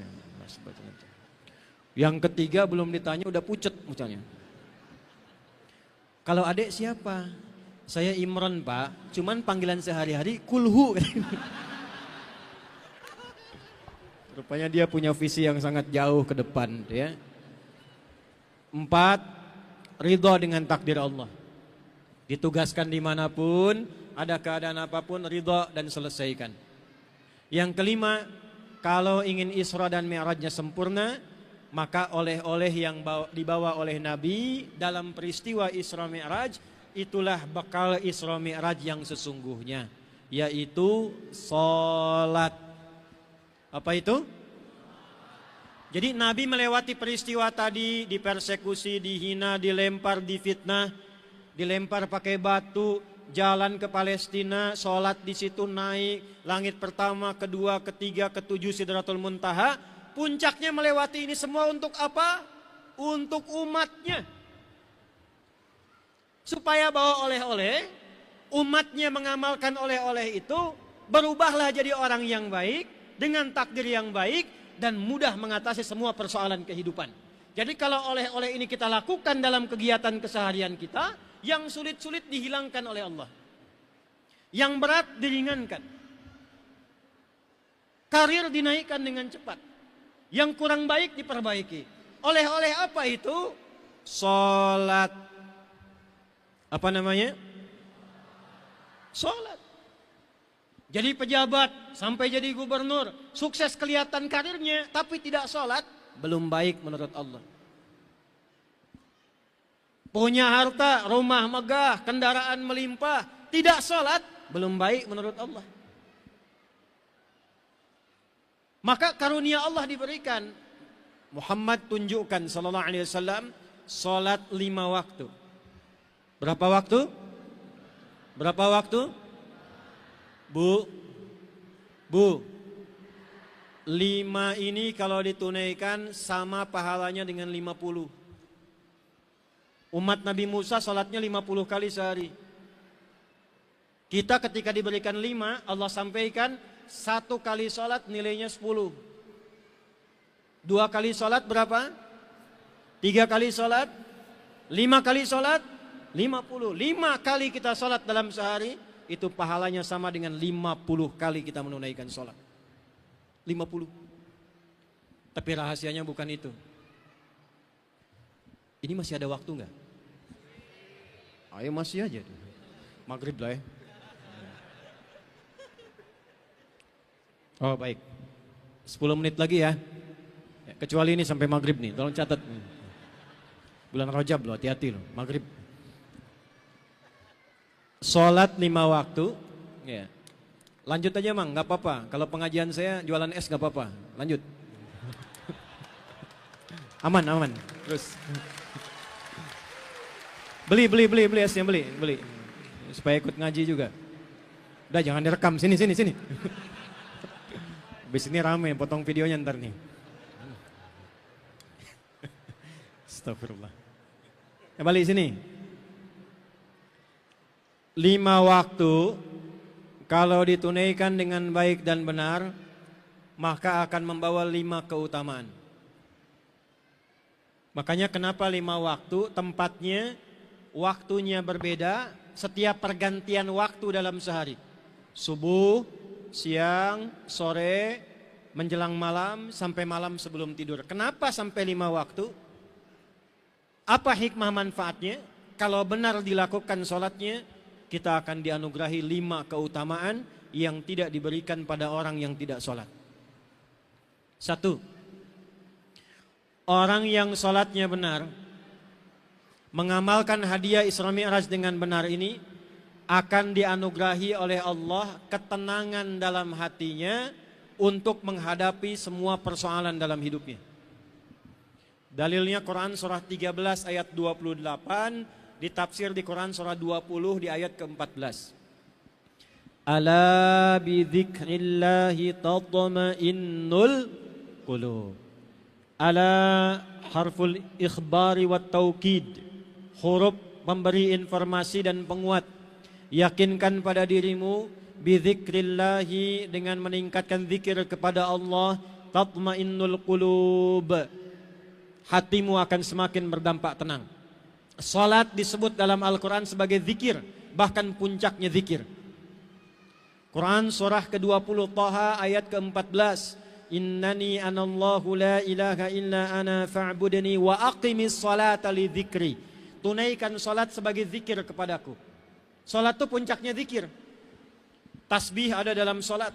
Yang ketiga belum ditanya udah pucet misalnya. Kalau adik siapa? Saya Imron Pak, cuman panggilan sehari-hari Kulhu. Rupanya dia punya visi yang sangat jauh ke depan ya. 4, ridho dengan takdir Allah. Ditugaskan dimanapun, ada keadaan apapun, ridho dan selesaikan. Yang kelima, kalau ingin Isra dan Mi'rajnya sempurna, maka oleh-oleh yang dibawa oleh Nabi dalam peristiwa Isra Mi'raj, itulah bekal Isra Mi'raj yang sesungguhnya, yaitu sholat. Apa itu? Jadi Nabi melewati peristiwa tadi, dipersekusi, dihina, dilempar, difitnah, dilempar pakai batu, jalan ke Palestina, sholat di situ, naik langit pertama, kedua, ketiga, ketujuh, Sidratul Muntaha. Puncaknya melewati ini semua untuk apa? Untuk umatnya. Supaya bawa oleh-oleh, umatnya mengamalkan oleh-oleh itu, berubahlah jadi orang yang baik, dengan takdir yang baik, dan mudah mengatasi semua persoalan kehidupan. Jadi kalau oleh-oleh ini kita lakukan dalam kegiatan keseharian kita, yang sulit-sulit dihilangkan oleh Allah. Yang berat diringankan. Karir dinaikkan dengan cepat. Yang kurang baik diperbaiki. Oleh-oleh apa itu? Salat. Apa namanya? Salat. Jadi pejabat sampai jadi gubernur, sukses kelihatan karirnya, tapi tidak sholat, belum baik menurut Allah. Punya harta, rumah megah, kendaraan melimpah, tidak sholat, belum baik menurut Allah. Maka karunia Allah diberikan. Muhammad tunjukkan sallallahu alaihi wasallam sholat 5 waktu. Berapa waktu? Berapa waktu? Bu, 5 ini kalau ditunaikan sama pahalanya dengan 50. Umat Nabi Musa sholatnya 50 kali sehari. Kita ketika diberikan 5, Allah sampaikan 1 kali sholat nilainya 10. 2 kali sholat berapa? 3 kali sholat? 5 kali sholat? 50. 5 kali kita sholat dalam sehari, itu pahalanya sama dengan 50 kali kita menunaikan sholat. 50. Tapi rahasianya bukan itu. Ini masih ada waktu enggak? Ayo masih aja. Maghrib lah ya. Oh baik. 10 menit lagi ya. Kecuali ini sampai maghrib nih. Tolong catat. Bulan Rajab loh, hati-hati loh. Maghrib. Sholat 5 waktu. Ya. Lanjut aja Mang, gak apa-apa. Kalau pengajian saya jualan es gak apa-apa. Lanjut. Aman. Terus. Beli esnya, beli. Supaya ikut ngaji juga. Udah jangan direkam, sini. Habis ini rame, potong videonya ntar nih. Astagfirullah. Ya balik sini. 5 waktu kalau ditunaikan dengan baik dan benar, maka akan membawa 5 keutamaan. Makanya kenapa 5 waktu, tempatnya, waktunya berbeda, setiap pergantian waktu dalam sehari. Subuh, siang, sore, menjelang malam, sampai malam sebelum tidur. Kenapa sampai 5 waktu? Apa hikmah manfaatnya? Kalau benar dilakukan sholatnya, kita akan dianugerahi 5 keutamaan yang tidak diberikan pada orang yang tidak sholat. 1. Orang yang sholatnya benar, mengamalkan hadiah Isra Mi'raj dengan benar ini, akan dianugerahi oleh Allah ketenangan dalam hatinya untuk menghadapi semua persoalan dalam hidupnya. Dalilnya Quran surah 13 ayat 28, ditafsir di Quran surah 20 di ayat ke-14. Ala bidzikrillahi tatma'innul qulub. Ala harful ikhbari wat taukid. Huruf memberi informasi dan penguat. Yakinkan pada dirimu bidzikrillahi, dengan meningkatkan zikir kepada Allah, tatma'innul qulub. Hatimu akan semakin berdampak tenang. Salat disebut dalam Al-Quran sebagai zikir, bahkan puncaknya zikir. Quran surah ke-20 Taha ayat ke-14. Innani anallahu la ilaha illa ana fa'budni wa aqimis salata li dzikri. Tunaikan salat sebagai zikir kepadaku. Salat itu puncaknya zikir. Tasbih ada dalam salat,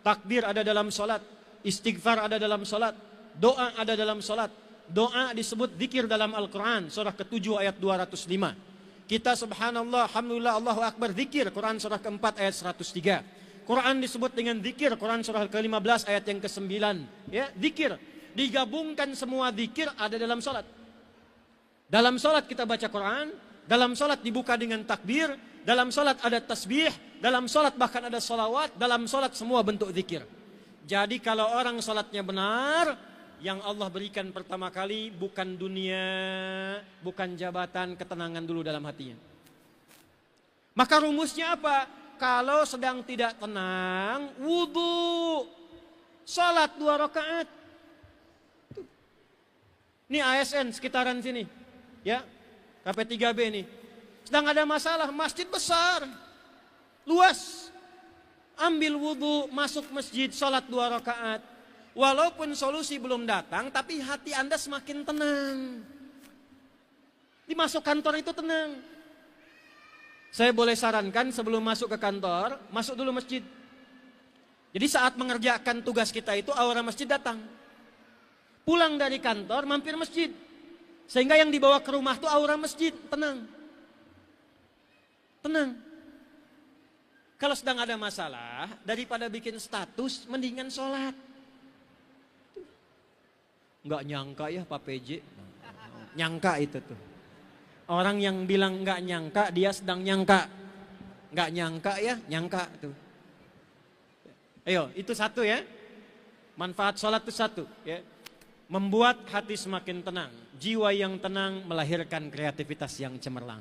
takbir ada dalam salat, istighfar ada dalam salat, doa ada dalam salat. Doa disebut zikir dalam Al-Quran surah ke-7 ayat 205. Kita subhanallah, alhamdulillah, Allahu Akbar, zikir. Quran surah ke-4 ayat 103. Quran disebut dengan zikir. Quran surah ke-15 ayat yang ke-9. Ya, zikir. digabungkan semua zikir ada dalam salat. Dalam salat kita baca Quran, dalam salat dibuka dengan takbir, dalam salat ada tasbih, dalam salat bahkan ada salawat, dalam salat semua bentuk zikir. Jadi kalau orang salatnya benar, yang Allah berikan pertama kali bukan dunia, bukan jabatan, ketenangan dulu dalam hatinya. Maka rumusnya apa? Kalau sedang tidak tenang, wudu, salat 2 rakaat. Ini ASN sekitaran sini, ya, KP3B nih. Sedang ada masalah, masjid besar, luas. Ambil wudu, masuk masjid, salat 2 rakaat. Walaupun solusi belum datang, tapi hati Anda semakin tenang. Dimasuk kantor itu tenang. Saya boleh sarankan sebelum masuk ke kantor, masuk dulu masjid. Jadi saat mengerjakan tugas kita itu aura masjid datang. Pulang dari kantor, mampir masjid. Sehingga yang dibawa ke rumah itu aura masjid, tenang. Tenang. Kalau sedang ada masalah, daripada bikin status, mendingan sholat. Nggak nyangka ya Pak PJ. Nyangka itu tuh. Orang yang bilang nggak nyangka, dia sedang nyangka. Nggak nyangka ya, nyangka tuh. Ayo, itu satu ya. Manfaat sholat itu satu ya. Membuat hati semakin tenang. Jiwa yang tenang melahirkan kreativitas yang cemerlang.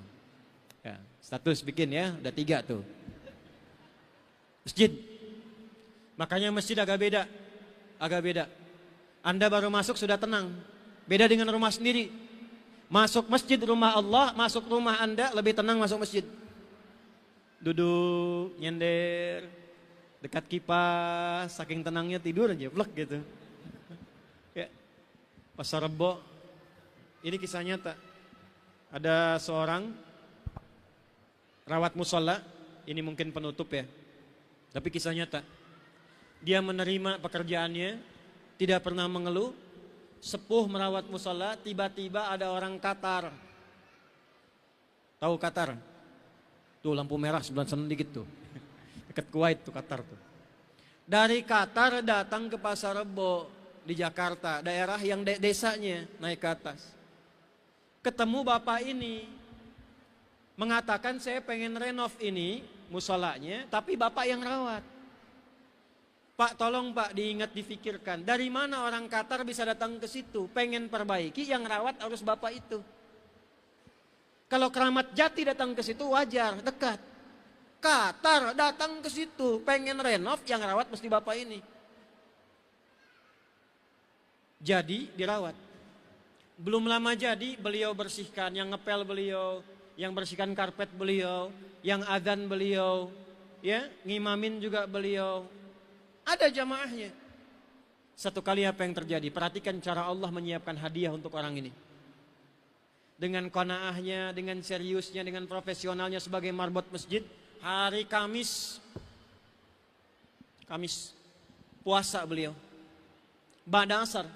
Ya, status bikin ya, udah 3 tuh. Masjid. Makanya masjid agak beda. Agak beda. Anda baru masuk sudah tenang. Beda dengan rumah sendiri. Masuk masjid rumah Allah, masuk rumah Anda lebih tenang masuk masjid. Duduk, nyender, dekat kipas, saking tenangnya tidur aja, blek gitu. Ya. Pasar Rebo, ini kisah nyata. Ada seorang rawat musola, ini mungkin penutup ya. Tapi kisah nyata. Dia menerima pekerjaannya, tidak pernah mengeluh. Sepuh merawat musola, tiba-tiba ada orang Qatar. Tahu Qatar? Tuh lampu merah sebelah sana dikit tuh. Dekat Kuwait tuh Qatar tuh. Dari Qatar datang ke Pasar Rebo di Jakarta, daerah yang desanya naik ke atas. Ketemu bapak ini, mengatakan saya pengen renov ini musolanya, tapi bapak yang rawat. Pak tolong Pak diingat difikirkan, dari mana orang Qatar bisa datang ke situ, pengen perbaiki, yang rawat harus bapak itu. Kalau Keramat Jati datang ke situ wajar, dekat. Qatar datang ke situ, pengen renov, yang rawat mesti bapak ini. Jadi dirawat. Belum lama jadi beliau bersihkan, yang ngepel beliau, yang bersihkan karpet beliau, yang adzan beliau, ya, ngimamin juga beliau. Ada jamaahnya. Satu kali apa yang terjadi? Perhatikan cara Allah menyiapkan hadiah untuk orang ini. Dengan qanaahnya, dengan seriusnya, dengan profesionalnya sebagai marbot masjid. Hari Kamis puasa beliau. Ba'da asar.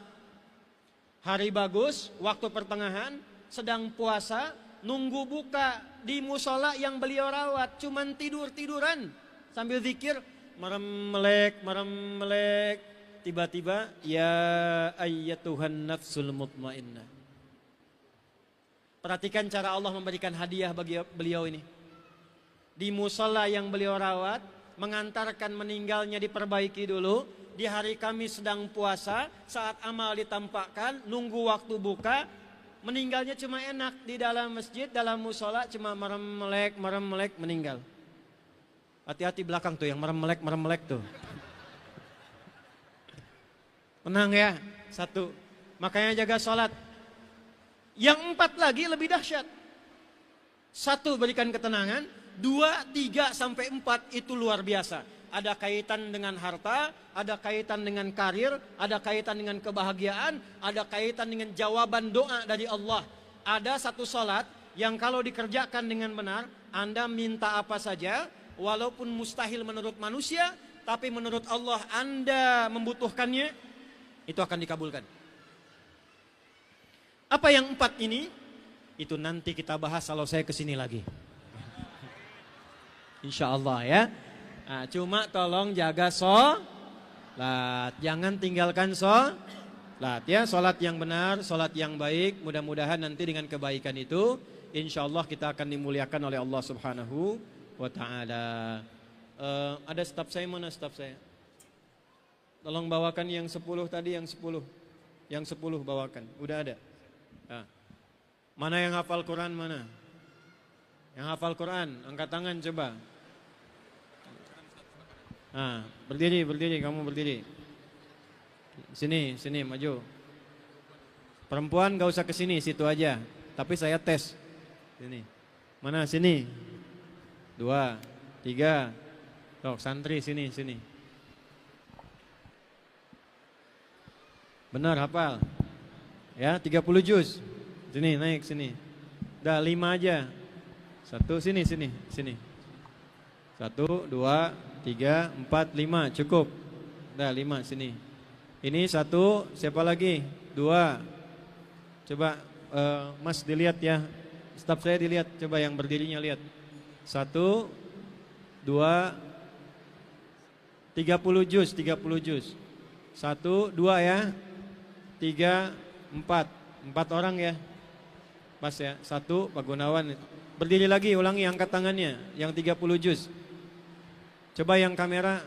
Hari bagus, waktu pertengahan, sedang puasa, nunggu buka di musola yang beliau rawat. Cuman tidur-tiduran sambil zikir. Merem melek, tiba-tiba ya ayyatuhan nafsul mutmainnah. Perhatikan cara Allah memberikan hadiah bagi beliau ini. Di musola yang beliau rawat, mengantarkan meninggalnya diperbaiki dulu. Di hari Kamis sedang puasa, saat amal ditampakkan, nunggu waktu buka, meninggalnya cuma enak di dalam masjid, dalam musola cuma merem melek meninggal. Hati-hati belakang tuh yang merem melek tuh. Tenang ya, 1. Makanya jaga sholat. Yang 4 lagi lebih dahsyat. 1 berikan ketenangan, 2, 3 sampai 4 itu luar biasa. Ada kaitan dengan harta, ada kaitan dengan karir, ada kaitan dengan kebahagiaan, ada kaitan dengan jawaban doa dari Allah. Ada 1 sholat yang kalau dikerjakan dengan benar, Anda minta apa saja, walaupun mustahil menurut manusia, tapi menurut Allah Anda membutuhkannya, itu akan dikabulkan. Apa yang 4 ini? Itu nanti kita bahas kalau saya kesini lagi. Insya Allah ya. Nah, cuma tolong jaga sholat, jangan tinggalkan Ya, salat yang benar, salat yang baik. Mudah-mudahan nanti dengan kebaikan itu insya Allah kita akan dimuliakan oleh Allah Subhanahu wa taala. Ada staf saya, mana staf saya? Tolong bawakan yang 10 tadi, yang 10. Yang 10 bawakan. Udah ada. Nah. Mana yang hafal Quran, mana? Yang hafal Quran, angkat tangan coba. Nah, berdiri, kamu berdiri. Sini, maju. Perempuan gak usah ke sini, situ aja. Tapi saya tes. Sini. Mana, sini. 2, 3. Tok, santri, sini. Benar, hafal. Ya, 30 juz. Sini, naik sini. Udah 5 aja. 1, sini. 1, 2, 3, 4, 5, cukup. Udah 5 sini. Ini 1, siapa lagi? 2. Coba Mas dilihat ya. Staf saya dilihat, coba yang berdirinya lihat. 1, 2, 30 juz. 1, 2 ya. 3, 4 orang ya. Pas ya. 1, Pak Gunawan. Berdiri lagi, ulangi, angkat tangannya. Yang 30 juz. Coba yang kamera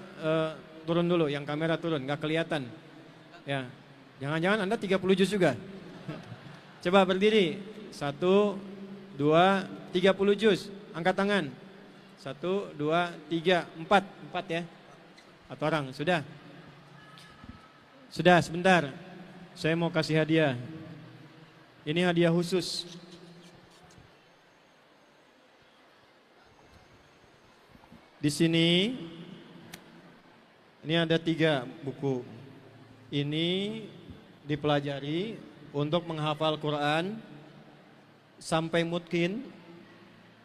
turun dulu. Yang kamera turun, gak kelihatan. Ya, jangan-jangan Anda 30 juz juga. Coba berdiri. 1, 2, 30 juz. Angkat tangan. 1, 2, 3, 4. 4 ya. 4 orang, sudah. Sudah, sebentar. Saya mau kasih hadiah. Ini hadiah khusus. Di sini ini ada 3 buku. Ini dipelajari untuk menghafal Quran sampai mutqin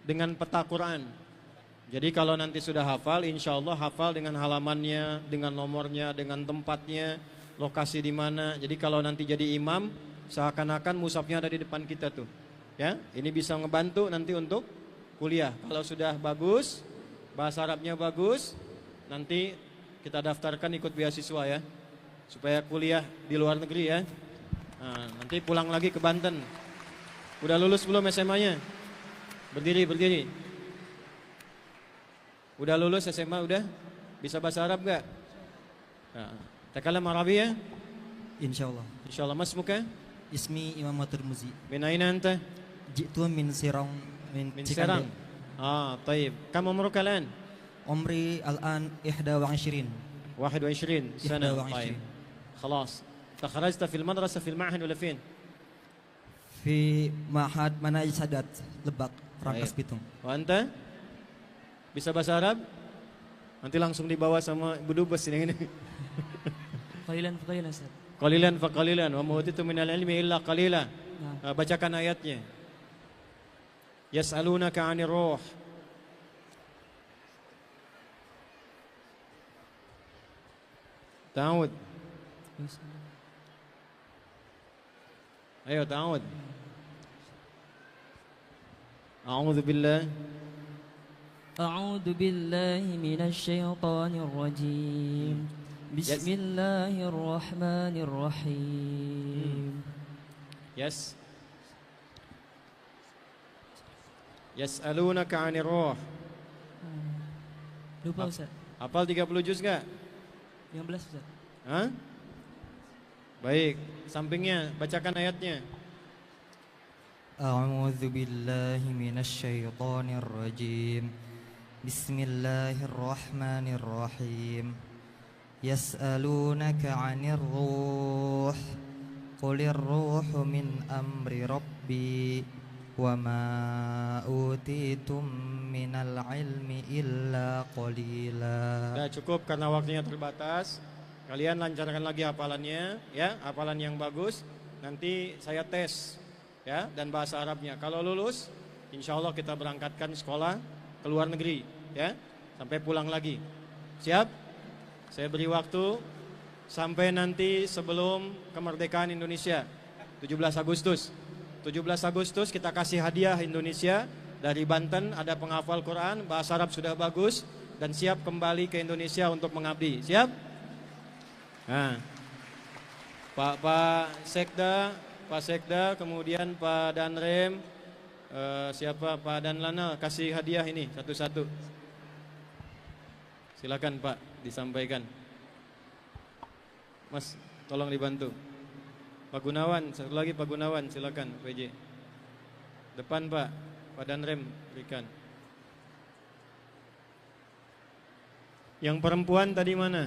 dengan peta Quran. Jadi kalau nanti sudah hafal, insya Allah hafal dengan halamannya, dengan nomornya, dengan tempatnya, lokasi di mana. Jadi kalau nanti jadi imam, seakan-akan mushafnya ada di depan kita tuh. Ya, ini bisa ngebantu nanti untuk kuliah. Kalau sudah bagus, bahasa Arabnya bagus, nanti kita daftarkan ikut beasiswa ya, supaya kuliah di luar negeri ya. Nah, nanti pulang lagi ke Banten. Udah lulus belum SMA-nya? Berdiri. Udah lulus SMA udah? Bisa bahasa Arab gak? Nah, takalam Arabi ya? Insyaallah. Insyaallah. Mas muka? Ismi Imam At-Tirmizi. Min aina anta? Jitu min Serang, min Serang. طيب كم عمرك الآن؟ عمري الآن 21 سنة. طيب خلاص تخرجت في المدرسة في المعهد ولا فين؟ في معهد Manhaj Sadat Lebak, Rangkas Bitung. وأنت bisa bahasa Arab? Nanti langsung dibawa sama Ibu Dubes ini. Qalilan Ustaz. Qalilan wa ma utitu minal ilmi illa qalila. Bacakan ayatnya. Yas'alunaka 'anir ruh. Ta'awud. Ayo ta'awud. A'udzu billahi minasy syaithanir rajim. Bismillahirrahmanirrahim. Yes. Yas'alunaka 'anir ruh. Lupa Ustaz. Hafal 30 juz enggak? 15 Ustaz. Hah? Baik, sampingnya bacakan ayatnya. A'udzu billahi minasy syaithanir rajim. Bismillahirrahmanirrahim. Yas'alunaka 'anir ruh. Qulir ruhu min amri rabbi. Wa ma utitum minal ilmi illa qalila. Sudah cukup karena waktunya terbatas. Kalian lancarkan lagi hafalannya ya, hafalan yang bagus. Nanti saya tes ya, dan bahasa Arabnya. Kalau lulus, insya Allah kita berangkatkan sekolah ke luar negeri ya, sampai pulang lagi. Siap? Saya beri waktu sampai nanti sebelum kemerdekaan Indonesia 17 Agustus. 17 Agustus kita kasih hadiah Indonesia dari Banten, ada penghafal Quran, bahasa Arab sudah bagus dan siap kembali ke Indonesia untuk mengabdi. Siap? Nah. Pak Sekda, kemudian Pak Danrem, siapa Pak Danlana, kasih hadiah ini satu-satu. Silakan Pak, disampaikan. Mas, tolong dibantu. Pak Gunawan, satu lagi Pak Gunawan, silakan PJ. Depan Pak Danrem berikan. Yang perempuan tadi mana?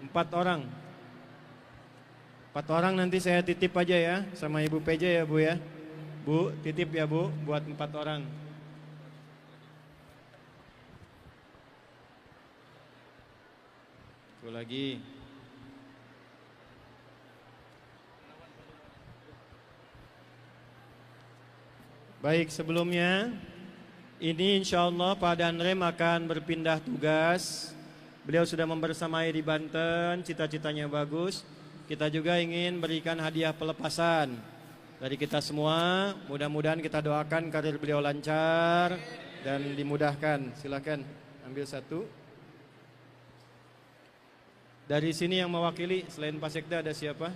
4 orang. 4 orang nanti saya titip aja ya sama Ibu PJ ya Bu ya. Bu, titip ya Bu buat 4 orang. Itu lagi. Baik, sebelumnya ini insya Allah Pak Danrem akan berpindah tugas. Beliau sudah membersamai di Banten, cita-citanya bagus. Kita juga ingin berikan hadiah pelepasan dari kita semua. Mudah-mudahan kita doakan karir beliau lancar dan dimudahkan. Silakan ambil satu. Dari sini yang mewakili selain Pak Sekda ada siapa?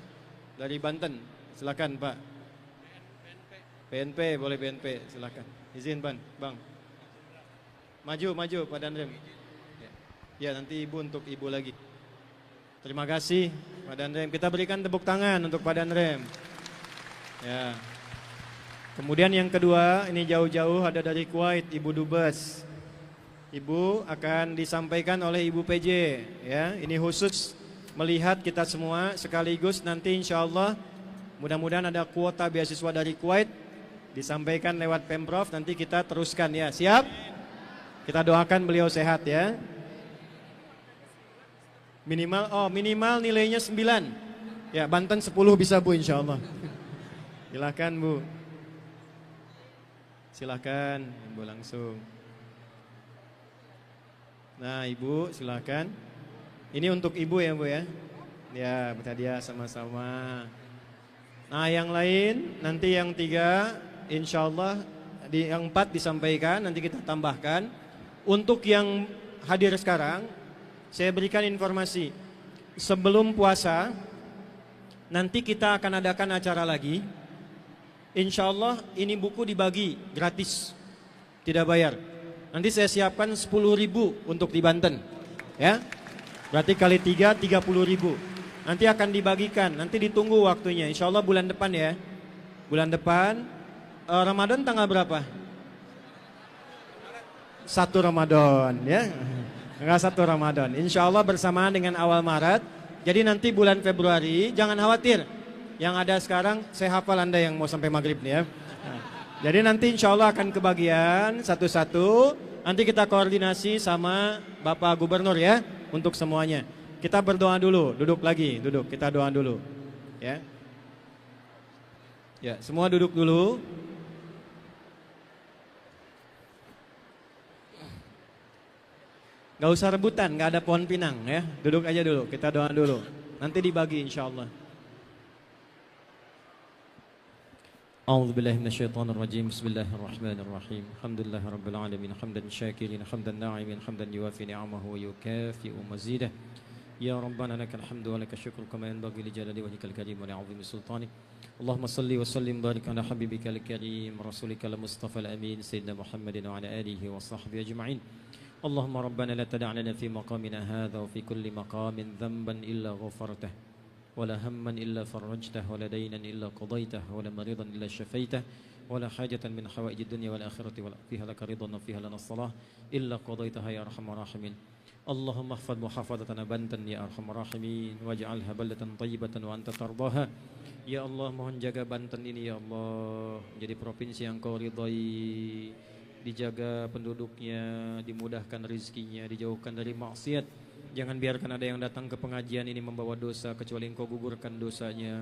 Dari Banten. Silakan Pak. PNP, boleh PNP, silakan. Izin Bang. Maju Pak Danrem. Ya, nanti Ibu untuk Ibu lagi. Terima kasih Pak Danrem. Kita berikan tepuk tangan untuk Pak Danrem. Ya. Kemudian yang kedua, ini jauh-jauh ada dari Kuwait, Ibu Dubes. Ibu akan disampaikan oleh Ibu PJ. Ya, ini khusus melihat kita semua sekaligus nanti insya Allah mudah-mudahan ada kuota beasiswa dari Kuwait. Disampaikan lewat Pemprov, nanti kita teruskan ya. Siap? Kita doakan beliau sehat ya. Minimal nilainya 9. Ya, Banten 10 bisa Bu insya Allah. Silakan Bu. Silakan Ibu langsung. Nah Ibu silakan. Ini untuk Ibu ya Bu ya. Ya, berhadiah sama-sama. Nah yang lain nanti yang 3 insya Allah yang 4 disampaikan, nanti kita tambahkan. Untuk yang hadir sekarang, saya berikan informasi. Sebelum puasa, nanti kita akan adakan acara lagi. Insya Allah ini buku dibagi gratis, tidak bayar. Nanti saya siapkan 10.000 untuk di Banten. Ya, berarti kali 3, 30.000. Nanti akan dibagikan, nanti ditunggu waktunya. Insya Allah bulan depan ya. Bulan depan. Ramadan tanggal berapa? 1 Ramadan ya. Tanggal 1 Ramadan. Insya Allah bersamaan dengan awal Maret. Jadi nanti bulan Februari jangan khawatir. Yang ada sekarang saya hafal Anda yang mau sampai maghrib nih ya. Jadi nanti insya Allah akan kebagian satu-satu. Nanti kita koordinasi sama Bapak Gubernur ya untuk semuanya. Kita berdoa dulu, duduk lagi, duduk. Kita doa dulu. Ya. Ya, semua duduk dulu. Gak usah rebutan, gak ada pohon pinang ya. Duduk aja dulu, kita doa dulu. Nanti dibagi insya Allah. A'udzubillahi minasyaitonirrajim. Bismillahirrahmanirrahim. Alhamdulillahi rabbil alamin. Hamdan syakirin, hamdan na'imin, hamdan yuwafi ni'amahu wa yukafi'u mazidah. Ya Rabbana lakal hamdu wa lakal syukru kama yanbaghi li jalali wajhikal karim wa li'azimi sultanik. Allahumma salli wa sallim barik ala habibikal karim rasulikal mustafa al-amin sayyidina Muhammadin wa ala alihi wa sahbihi ajma'in. اللهم ربنا لا تدع لنا في مقامنا هذا وفي كل مقام ذنبا إلا غفرته ولا هما إلا فرجته ولا دينا إلا قضيته ولا مريضا إلا شفيته ولا حاجة من حوائج الدنيا والآخرة ولا فيها لك رضا وفيها لنا الصلاة إلا قضيتها يا أرحم الراحمين. اللهم احفظ محافظتنا Banten ya arhamar rahimin waj'alha baldatan thayyibatan wa anta tardaha. Ya Allah, mohon jaga Banten ini ya Allah menjadi provinsi yang Kau ridhai. Dijaga penduduknya, dimudahkan rezekinya, dijauhkan dari maksiat. Jangan biarkan ada yang datang ke pengajian ini membawa dosa kecuali Engkau gugurkan dosanya.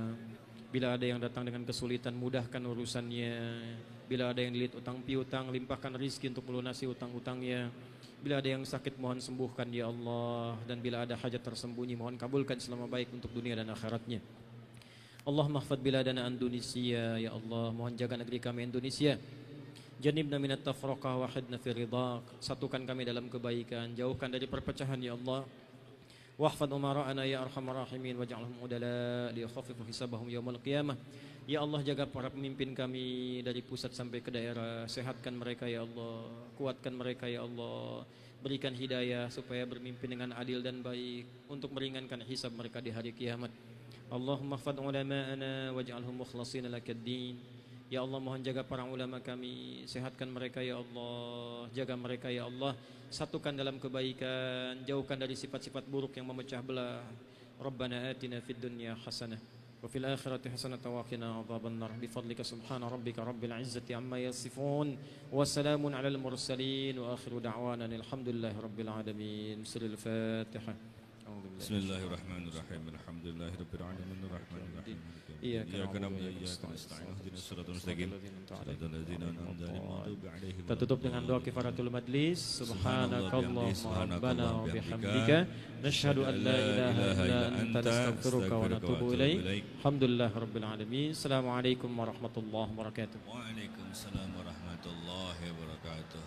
Bila ada yang datang dengan kesulitan, mudahkan urusannya. Bila ada yang dililit utang piutang, limpahkan rezeki untuk melunasi utang-utangnya. Bila ada yang sakit, mohon sembuhkan ya Allah. Dan bila ada hajat tersembunyi, mohon kabulkan selama baik untuk dunia dan akhiratnya. Allahumma hafadz biladana Indonesia ya Allah. Mohon jaga negeri kami Indonesia. Janibna minat tafraqah wahidna fi ridhaq. Satukan kami dalam kebaikan, jauhkan dari perpecahan ya Allah. واحفظ أمراءنا يا أرحم الراحمين واجعلهم عدلاء ليخففوا حسابهم يوم القيامة. Ya Allah, jaga para pemimpin kami dari pusat sampai ke daerah, sehatkan mereka ya Allah, kuatkan mereka ya Allah, berikan hidayah supaya bermimpin dengan adil dan baik untuk meringankan hisab mereka di hari kiamat. Allahumma khfad ulama'ana waj'alhum mukhlashina lakad-din. Ya Allah, mohon jaga para ulama kami, sehatkan mereka ya Allah, jaga mereka ya Allah, satukan dalam kebaikan, jauhkan dari sifat-sifat buruk yang memecah belah. Rabbana atina fid dunya hasanah wa fil akhirati hasanatan wa qina adzabannar bifadlika subhana rabbika rabbil izzati amma yasifun wa salamun alal mursalin wa akhiru da'wana alhamdulillahi rabbil alamin. Surah Al-Fatihah. Bismillahirrahmanirrahim. Alhamdulillahirabbil alamin arrahmanir rahim. Iyyaka na'budu wa iyyaka nasta'in. Ihdinas siratal mustaqim. Shiratal ladzina an'amta 'alaihim. Kita tutup dengan doa kifaratul majlis. Subhanakallahumma rabbana wa bihamdika nasyhadu an la ilaha illa anta nastaghfiruka wa natubu ilaik. Alhamdulillahirabbil alamin. Assalamualaikum warahmatullahi wabarakatuh. Waalaikumsalam warahmatullahi wabarakatuh.